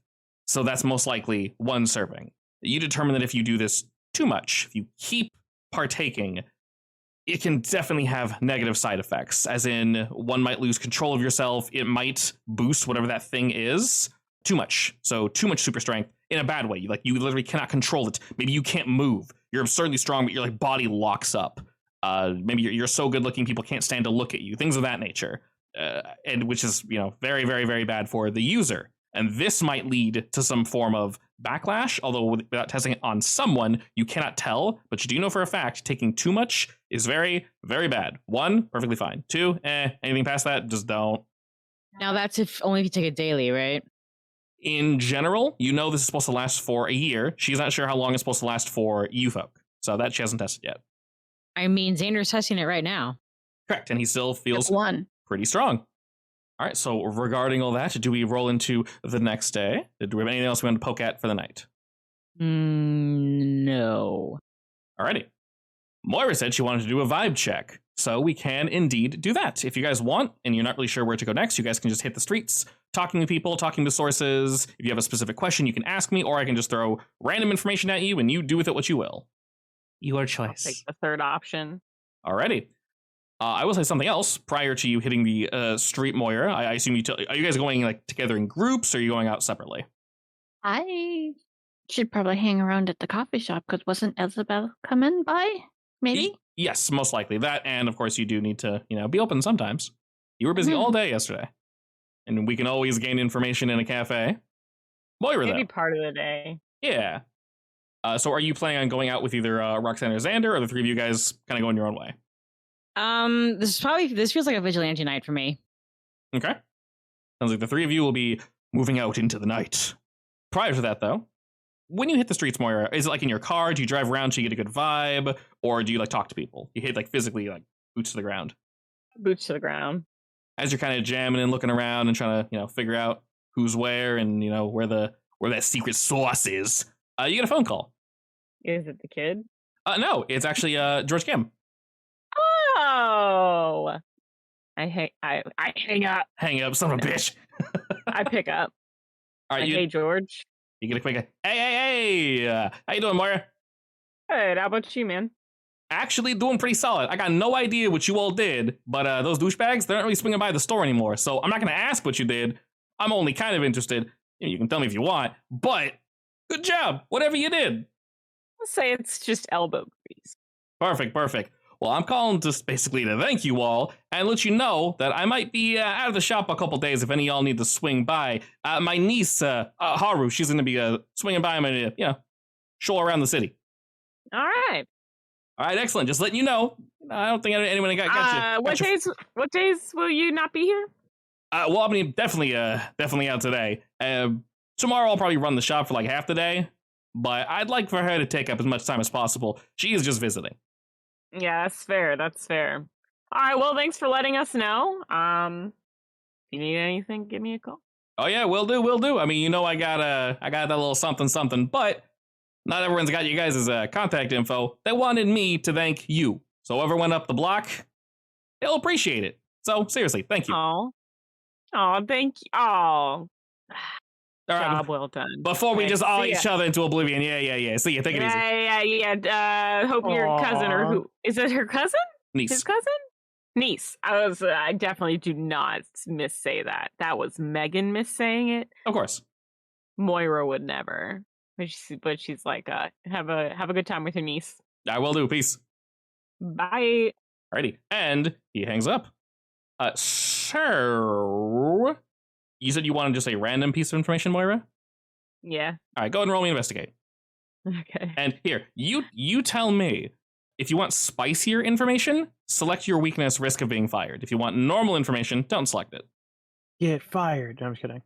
So that's most likely one serving. You determine that if you do this too much, if you keep partaking, it can definitely have negative side effects, as in one might lose control of yourself. It might boost whatever that thing is too much. So too much super strength in a bad way. You literally cannot control it. Maybe you can't move. You're absurdly strong, but your body locks up. Maybe you're so good looking people can't stand to look at you. Things of that nature, and which is very, very, very bad for the user. And this might lead to some form of backlash, although without testing it on someone, you cannot tell. But you do know for a fact taking too much is very, very bad. 1, perfectly fine. 2, anything past that, just don't. Now that's only if you take it daily, right? In general, this is supposed to last for a year. She's not sure how long it's supposed to last for you folk. So that she hasn't tested yet. I mean, Xander's testing it right now. Correct. And he still feels One. pretty strong. All right, so regarding all that, do we roll into the next day? Do we have anything else we want to poke at for the night? No. Alrighty. Moira said she wanted to do a vibe check, so we can indeed do that. If you guys want, and you're not really sure where to go next, you guys can just hit the streets, talking to people, talking to sources. If you have a specific question, you can ask me, or I can just throw random information at you, and you do with it what you will. Your choice. Take the third option. Alrighty. I will say something else prior to you hitting the street, Moira. I assume are you guys going together in groups, or are you going out separately? I should probably hang around at the coffee shop because wasn't Isabel coming by? Maybe? Yes, most likely. That, and of course you do need to, be open sometimes. You were busy all day yesterday. And we can always gain information in a cafe. Moira, Maybe though. part of the day. Yeah. So are you planning on going out with either Roxanne or Xander, or the three of you guys kind of going your own way? This feels like a vigilante night for me. Okay. Sounds like the three of you will be moving out into the night. Prior to that, though, when you hit the streets, Moira, is it in your car? Do you drive around so you get a good vibe? Or do you talk to people? You hit physically boots to the ground? Boots to the ground. As you're kind of jamming and looking around and trying to, figure out who's where and, where that secret sauce is, you get a phone call. Is it the kid? No, it's actually George Kim. Oh, I hang up. Hang up, son of a bitch. I pick up. All right, Like, hey, George. you get a quick, hey, how you doing, Moira? Good. How about you, man? Actually doing pretty solid. I got no idea what you all did, but those douchebags, they're not really swinging by the store anymore, so I'm not going to ask what you did. I'm only kind of interested. You can tell me if you want, but good job, whatever you did. Let's say it's just elbow grease. Perfect. Well, I'm calling just basically to thank you all and let you know that I might be out of the shop a couple days if any of y'all need to swing by. My niece, Haru, she's going to be swinging by. I'm going to, show around the city. All right. All right, excellent. Just letting you know. I don't think anyone got you. What days will you not be here? Well, I mean, definitely out today. Tomorrow I'll probably run the shop for like half the day, but I'd like for her to take up as much time as possible. She is just visiting. Yeah, that's fair. All right. Well, thanks for letting us know. If you need anything, give me a call. Oh yeah, will do. I mean, I got that little something, but not everyone's got you guys' contact info. They wanted me to thank you. So whoever went up the block, they'll appreciate it. So seriously, thank you. Oh, thank you. Oh, job well done. Before we just all each other into oblivion. Yeah. See you. Take it easy. Yeah. Hope your cousin or who is it? Her cousin? Niece. His cousin? Niece. I definitely do not missay that. That was Megan missaying it. Of course. Moira would never. But she's like, have a good time with your niece. I will do. Peace. Bye. Alrighty. And he hangs up. So you said you wanted just a random piece of information, Moira? Yeah. All right, go ahead and roll me investigate. Okay. And here, you tell me. If you want spicier information, select your weakness, risk of being fired. If you want normal information, don't select it. Get fired. No, I'm just kidding.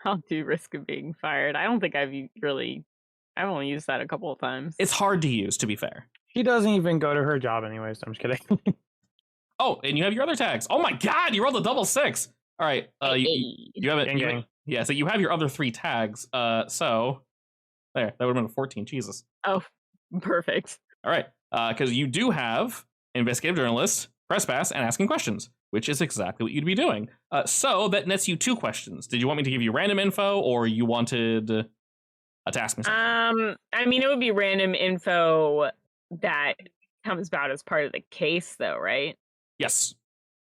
I'll do risk of being fired. I don't think I've only used that a couple of times. It's hard to use, to be fair. She doesn't even go to her job anyways. So I'm just kidding. Oh, and you have your other tags. Oh my god, you rolled a double 6. All right, you have it. Yeah, so you have your other 3 tags. So there, that would have been a 14. Jesus. Oh, perfect. All right, because you do have investigative journalist, press pass, and asking questions, which is exactly what you'd be doing. So that nets you 2 questions. Did you want me to give you random info, or you wanted to ask me something? I mean, it would be random info that comes about as part of the case, though, right? Yes.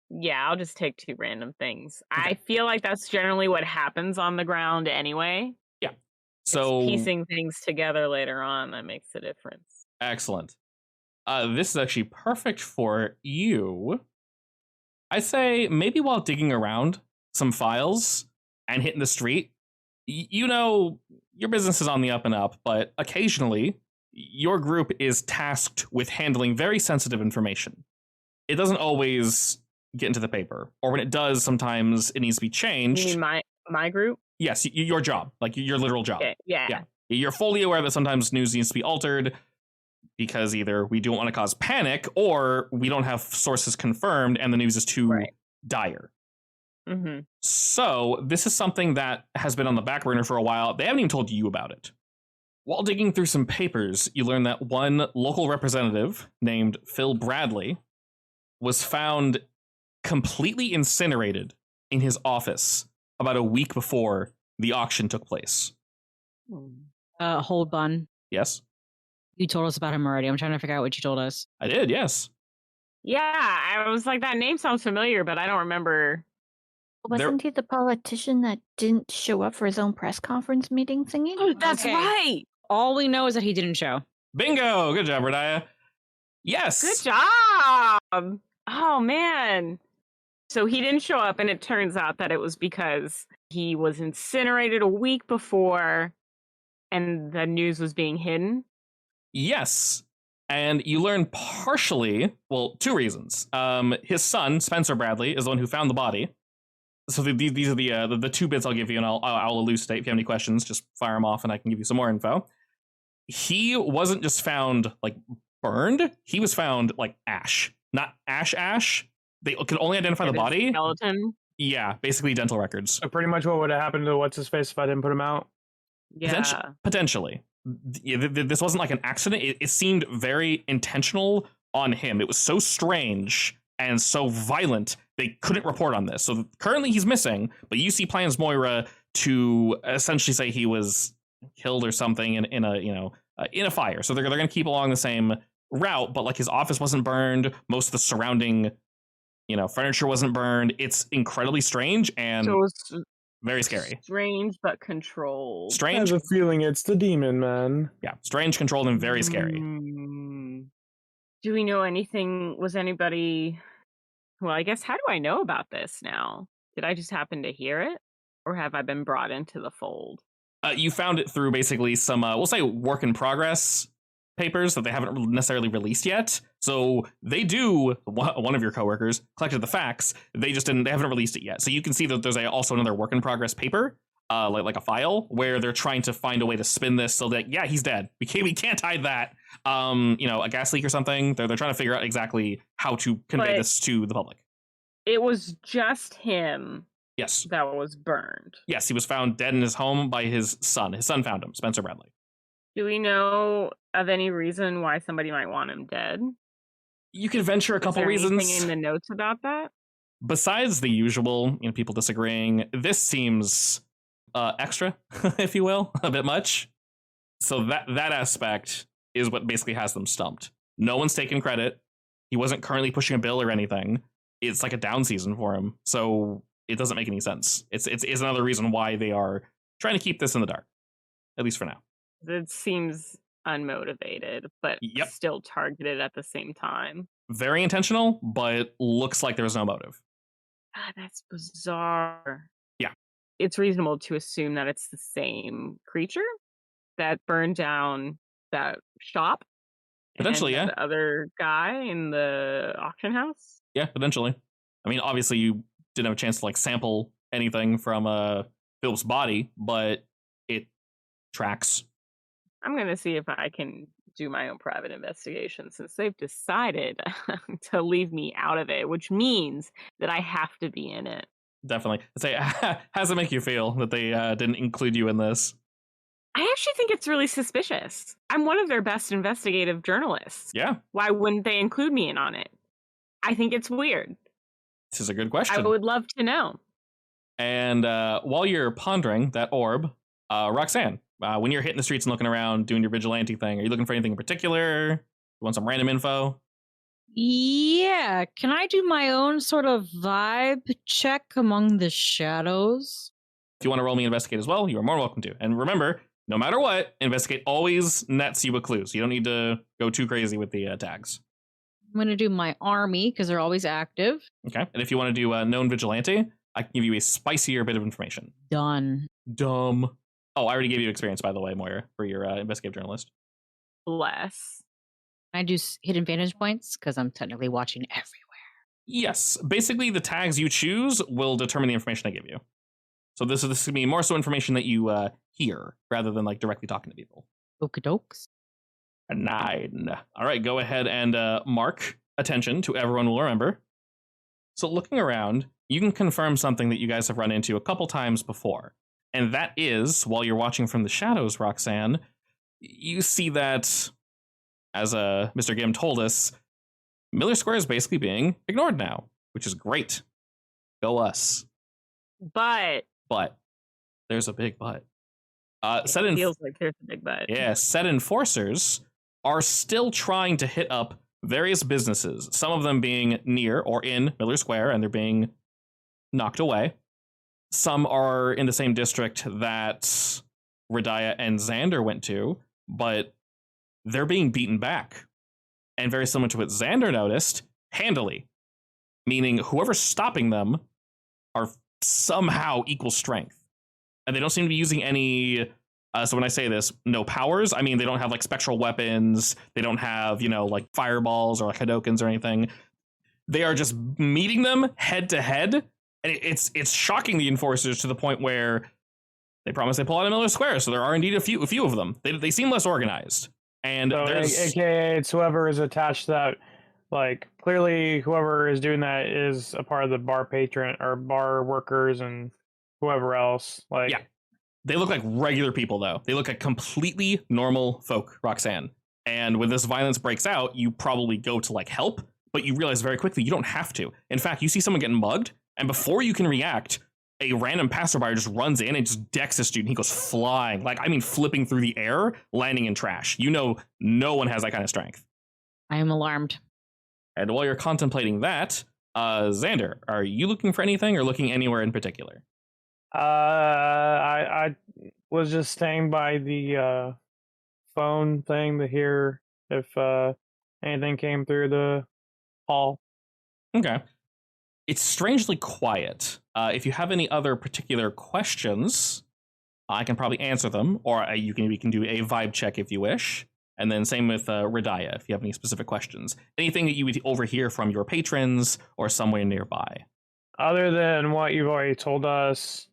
Yeah, I'll just take 2 random things. Okay. I feel like that's generally what happens on the ground anyway. Yeah. So it's piecing things together later on that makes a difference. Excellent. This is actually perfect for you. I say maybe while digging around some files and hitting the street, your business is on the up and up, but occasionally your group is tasked with handling very sensitive information. It doesn't always get into the paper, or when it does, sometimes it needs to be changed. You mean my group? Yes, your job, like your literal job. Okay, yeah. You're fully aware that sometimes news needs to be altered because either we don't want to cause panic or we don't have sources confirmed and the news is too dire. Mm-hmm. So this is something that has been on the back burner for a while. They haven't even told you about it. While digging through some papers, you learn that one local representative named Phil Bradley was found completely incinerated in his office about a week before the auction took place. Hold on. Yes? You told us about him already. I'm trying to figure out what you told us. I did, yes. Yeah, I was like, that name sounds familiar, but I don't remember. Wasn't he the politician that didn't show up for his own press conference meeting thingy? Oh, that's right. All we know is that he didn't show. Bingo! Good job, Radiah. Yes! Good job! Oh, man. So he didn't show up, and it turns out that it was because he was incinerated a week before, and the news was being hidden? Yes. And you learn partially, well, 2 reasons. His son, Spencer Bradley, is the one who found the body. So these are the 2 bits I'll give you, and I'll elucidate. If you have any questions, just fire them off, and I can give you some more info. He wasn't just found, like, burned. He was found, like, ash. Not ash. They could only identify the body. Skeleton? Yeah, basically dental records. So pretty much what would have happened to what's-his-face if I didn't put him out? Yeah. Potentially. This wasn't like an accident. It seemed very intentional on him. It was so strange and so violent, they couldn't report on this. So currently he's missing, but you see plans, Moira, to essentially say he was killed or something in a fire. So they're going to keep along the same route, but like his office wasn't burned, most of the surrounding furniture wasn't burned. It's incredibly strange and So it's very scary. strange but controlled. I Strange, have a feeling it's the demon, man. yeah, strange, controlled, and very scary. Do we know anything? Was anybody? Well, I guess how do I know about this now? Did I just happen to hear it, or have I been brought into the fold? You found it through basically some, we'll say, work in progress papers that they haven't necessarily released yet. So they do. One of your coworkers collected the facts. They haven't released it yet. So you can see that there's also another work in progress paper, like a file, where they're trying to find a way to spin this so that he's dead. We can't hide that. A gas leak or something. They're trying to figure out exactly how to convey this to the public. It was just him. Yes. That was burned. Yes, he was found dead in his home by his son. His son found him, Spencer Bradley. Do we know of any reason why somebody might want him dead? You could venture a couple reasons. Anything in the notes about that? Besides the usual, people disagreeing, this seems extra, if you will, a bit much. So that aspect is what basically has them stumped. No one's taken credit. He wasn't currently pushing a bill or anything. It's like a down season for him. So it doesn't make any sense. It's another reason why they are trying to keep this in the dark, at least for now. It seems unmotivated, but still targeted at the same time. Very intentional, but looks like there's no motive. That's bizarre. Yeah. It's reasonable to assume that it's the same creature that burned down that shop. Potentially, yeah. The other guy in the auction house. Yeah, potentially. I mean, obviously you didn't have a chance to sample anything from Philip's body, but it tracks. I'm going to see if I can do my own private investigation since they've decided to leave me out of it, which means that I have to be in it. Definitely. Say, how does it make you feel that they didn't include you in this? I actually think it's really suspicious. I'm one of their best investigative journalists. Yeah. Why wouldn't they include me in on it? I think it's weird. This is a good question. I would love to know. And while you're pondering that orb, Roxanne, when you're hitting the streets and looking around, doing your vigilante thing, are you looking for anything in particular? You want some random info? Yeah. Can I do my own sort of vibe check among the shadows? If you want to roll me investigate as well, you are more welcome to. And remember, no matter what, investigate always nets you with clues. You don't need to go too crazy with the tags. I'm going to do my army because they're always active. Okay. And if you want to do known vigilante, I can give you a spicier bit of information. Done. Dumb. Oh, I already gave you experience, by the way, Moira, for your investigative journalist. Bless. I do hidden vantage points because I'm technically watching everywhere. Yes. Basically, the tags you choose will determine the information I give you. So this is going to be more so information that you hear rather than directly talking to people. Okey-dokes. A 9. All right, go ahead and mark attention to everyone will remember. So looking around, you can confirm something that you guys have run into a couple times before. And that is, while you're watching from the shadows, Roxanne, you see that, as Mr. Gim told us, Miller Square is basically being ignored now, which is great. Go us. But there's a big but. It feels like there's a big but. Yeah, said enforcers are still trying to hit up various businesses, some of them being near or in Miller Square, and they're being knocked away. Some are in the same district that Radiah and Xander went to, but they're being beaten back. And very similar to what Xander noticed, handily. Meaning whoever's stopping them are somehow equal strength. And they don't seem to be using any, so when I say this, no powers, I mean they don't have spectral weapons, they don't have, fireballs or Hadokens or anything. They are just meeting them head to head, and it's shocking the enforcers to the point where they promise they pull out of Miller Square, so there are indeed a few of them. They seem less organized. And so there's AKA it's whoever is attached to that, clearly whoever is doing that is a part of the bar patron or bar workers and whoever else. Yeah. They look like regular people, though. They look like completely normal folk, Roxanne. And when this violence breaks out, you probably go to help, but you realize very quickly you don't have to. In fact, you see someone getting mugged, and before you can react, a random passerby just runs in and just decks this dude, and he goes flying. Like, I mean, flipping through the air, landing in trash. You know, no one has that kind of strength. I am alarmed. And while you're contemplating that, Xander, are you looking for anything or looking anywhere in particular? I was just staying by the phone thing to hear if anything came through the hall. Okay. It's strangely quiet. If you have any other particular questions, I can probably answer them, or we can do a vibe check if you wish. And then same with Radaya, if you have any specific questions. Anything that you would overhear from your patrons or somewhere nearby. Other than what you've already told us,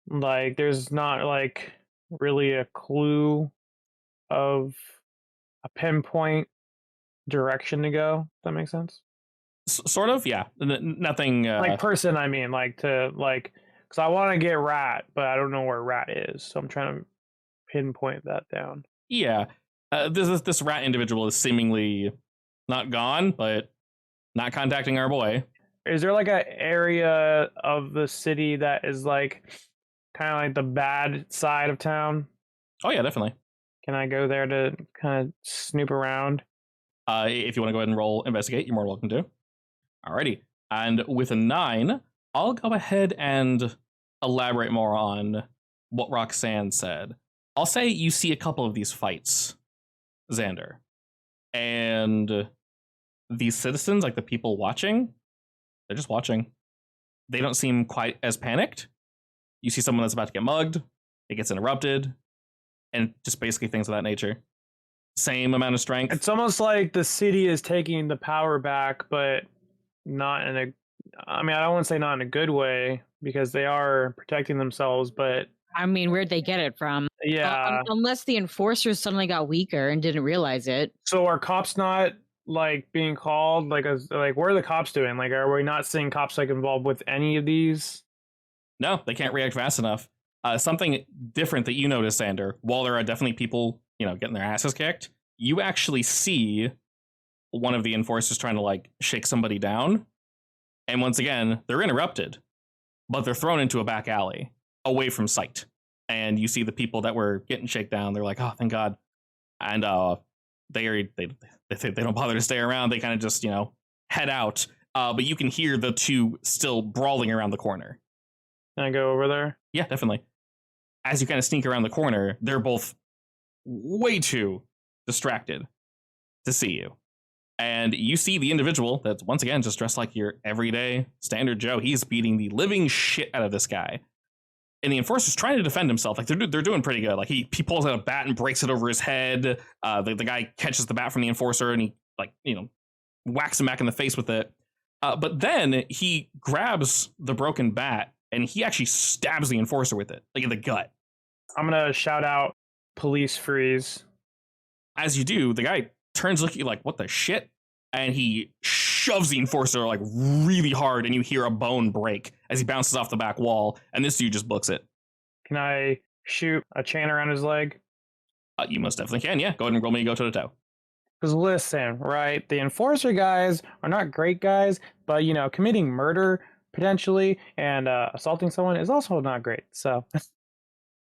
like, there's not, like, really a clue of a pinpoint direction to go. Does that make sense? Sort of, yeah. Nothing... like, person, I mean, like, to, like... Because I want to get Rat, but I don't know where Rat is, so I'm trying to pinpoint that down. Yeah. This Rat individual is seemingly not gone, but not contacting our boy. Is there, like, an area of the city that is, like, kind of like the bad side of town? Oh, yeah, definitely. Can I go there to kind of snoop around? If you want to go ahead and roll investigate, you're more than welcome to. Alrighty. And with a 9, I'll go ahead and elaborate more on what Roxanne said. I'll say you see a couple of these fights, Xander. And these citizens, like the people watching, they're just watching. They don't seem quite as panicked. You see someone that's about to get mugged, it gets interrupted, and just basically things of that nature. Same amount of strength. It's almost like the city is taking the power back, but not in a... I mean, I don't want to say not in a good way, because they are protecting themselves, but... I mean, where'd they get it from? Yeah. Unless the enforcers suddenly got weaker and didn't realize it. So are cops not, like, being called? Like, what are the cops doing? Like, are we not seeing cops, like, involved with any of these? No, they can't react fast enough. Something different that you notice, Xander, while there are definitely people, getting their asses kicked, you actually see one of the enforcers trying to, like, shake somebody down. And once again, they're interrupted, but they're thrown into a back alley away from sight. And you see the people that were getting shaken down. They're like, oh, thank God. And they don't bother to stay around. They kind of just, head out. But you can hear the two still brawling around the corner. Can I go over there? Yeah, definitely. As you kind of sneak around the corner, they're both way too distracted to see you. And you see the individual that's, once again, just dressed like your everyday standard Joe. He's beating the living shit out of this guy. And the enforcer's trying to defend himself. Like, they're doing pretty good. Like, he pulls out a bat and breaks it over his head. The guy catches the bat from the enforcer and he, like, whacks him back in the face with it. But then he grabs the broken bat and he actually stabs the enforcer with it, like in the gut. I'm going to shout out police freeze. As you do, the guy turns looking like, what the shit? And he shoves the enforcer like really hard, and you hear a bone break as he bounces off the back wall, and this dude just books it. Can I shoot a chain around his leg? You most definitely can, yeah. Go ahead and roll me to go toe to toe. Because listen, right, the enforcer guys are not great guys, but, committing murder potentially and assaulting someone is also not great, so...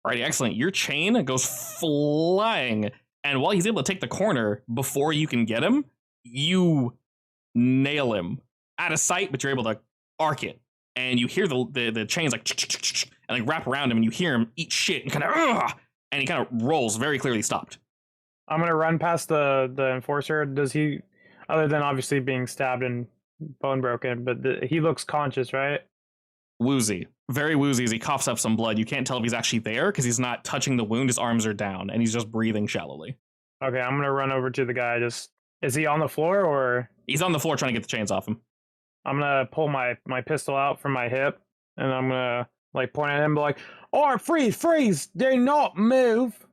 Alrighty, excellent. Your chain goes flying, and while he's able to take the corner before you can get him, you nail him out of sight, but you're able to arc it, and you hear the chains like and like wrap around him, and you hear him eat shit and kind of and he kind of rolls, very clearly stopped. I'm gonna run past the enforcer. Does he, other than obviously being stabbed and bone broken, but he looks conscious, right? Woozy, very woozy as he coughs up some blood. You can't tell if he's actually there because he's not touching the wound. His arms are down and he's just breathing shallowly. Okay, I'm gonna run over to the guy. Is he on the floor or? He's on the floor trying to get the chains off him. I'm gonna pull my pistol out from my hip and I'm gonna like point at him and be like, "All right, freeze, do not move."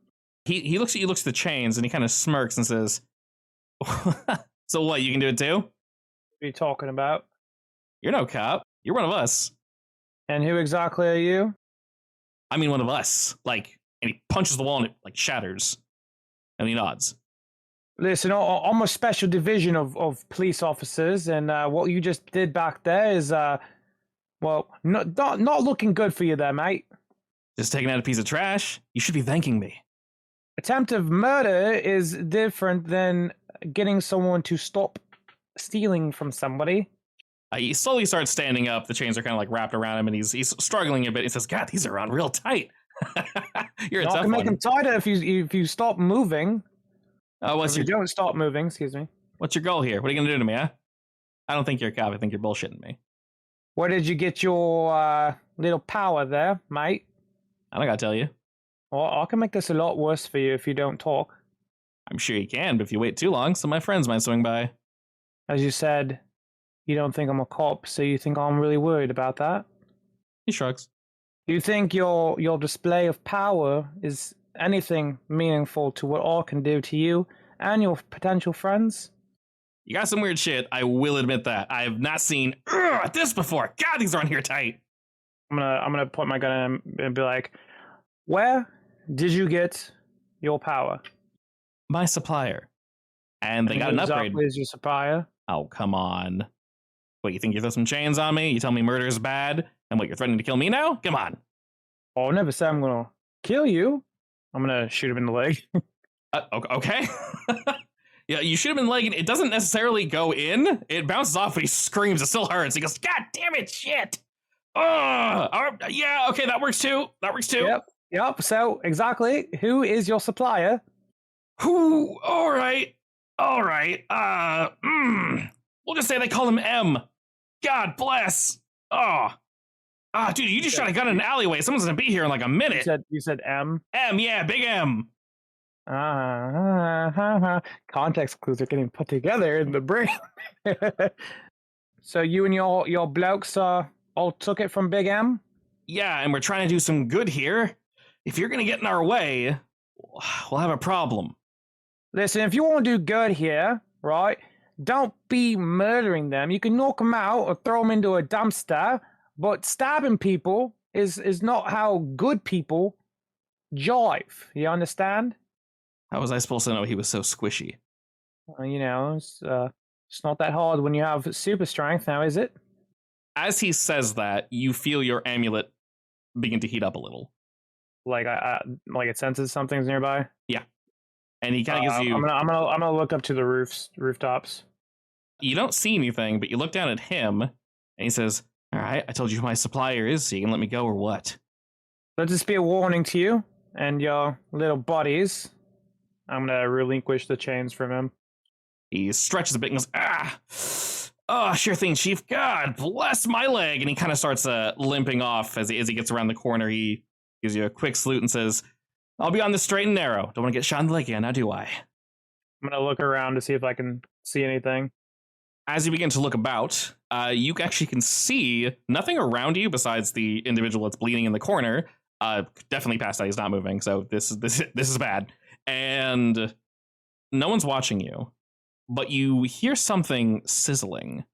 He looks at you, looks at the chains, and he kind of smirks and says, "So what, you can do it too?" What are you talking about? You're no cop. You're one of us. And who exactly are you? I mean, one of us. Like, and he punches the wall and it like shatters. And he nods. Listen, I'm a special division of police officers, and what you just did back there is Well, not looking good for you there, mate. Just taking out a piece of trash? You should be thanking me. Attempted murder is different than getting someone to stop stealing from somebody. He slowly starts standing up. The chains are kind of like wrapped around him, and he's struggling a bit. He says, God, these are on real tight. You're a I tough can make one. them tighter if you stop moving. What's If your you don't stop moving, excuse me. What's your goal here? What are you gonna do to me, huh? I don't think you're a cop. I think you're bullshitting me. Where did you get your little power there, mate? I don't gotta tell you. Well, I can make this a lot worse for you if you don't talk. I'm sure you can, but if you wait too long, some of my friends might swing by. As you said, you don't think I'm a cop, so you think I'm really worried about that? He shrugs. Do you think your display of power is anything meaningful to what I can do to you and your potential friends? You got some weird shit. I will admit that. I have not seen this before. God, these are on here tight. I'm gonna point my gun at him and be like, "Where did you get your power?" My supplier. And they got an upgrade. Exactly is your supplier? Oh, come on. What, you think you throw some chains on me? You tell me murder is bad? And what, you're threatening to kill me now? Come on. Oh, I never said I'm gonna kill you. I'm gonna shoot him in the leg. Okay. Yeah, you shoot him in the leg, and it doesn't necessarily go in. It bounces off, but he screams. It still hurts. He goes, God damn it, shit. Yeah, okay, that works too. Yep. So, exactly, who is your supplier? Who? All right. We'll just say they call him M. God bless. Dude, you just shot a gun in an alleyway. Someone's gonna be here in like a minute. You said M? M, yeah, big M. Context clues are getting put together in the brain. So you and your blokes all took it from Big M? Yeah, and we're trying to do some good here. If you're gonna get in our way, we'll have a problem. Listen, if you want to do good here, right, don't be murdering them. You can knock them out or throw them into a dumpster, but stabbing people is not how good people jive. You understand? How was I supposed to know he was so squishy? It's not that hard when you have super strength now, is it? As he says that, you feel your amulet begin to heat up a little. Like like it senses something's nearby. Yeah, and he kind of gives you. I'm gonna look up to the rooftops. You don't see anything, but you look down at him, and he says, "All right, I told you who my supplier is, so you can let me go or what?" Let this be a warning to you and your little buddies. I'm gonna relinquish the chains from him. He stretches a bit and goes, Oh, sure thing, Chief. God bless my leg. And he kind of starts limping off as he gets around the corner. He gives you a quick salute and says, I'll be on the straight and narrow. Don't want to get shot in the leg again, now do I? I'm gonna look around to see if I can see anything. As you begin to look about, you actually can see nothing around you besides the individual that's bleeding in the corner. Definitely past that, he's not moving, so this is bad. And no one's watching you, but you hear something sizzling.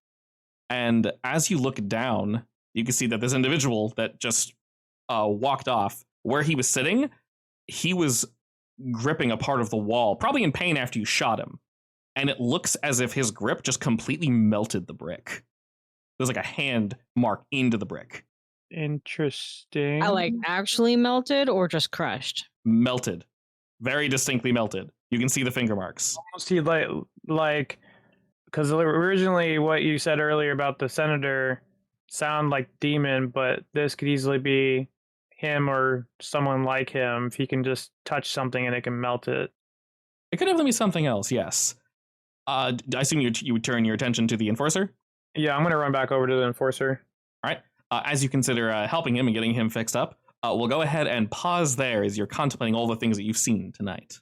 And as you look down, you can see that this individual that just walked off, where he was sitting, he was gripping a part of the wall, probably in pain after you shot him. And it looks as if his grip just completely melted the brick. There's like a hand mark into the brick. Interesting. I like actually melted or just crushed? Melted. Very distinctly melted. You can see the finger marks. See, like, because originally what you said earlier about the senator sound like demon, but this could easily be him or someone like him. If he can just touch something and it can melt it. It could definitely be something else, yes. I assume you would turn your attention to the enforcer? Yeah, I'm going to run back over to the enforcer. All right. As you consider helping him and getting him fixed up, we'll go ahead and pause there as you're contemplating all the things that you've seen tonight.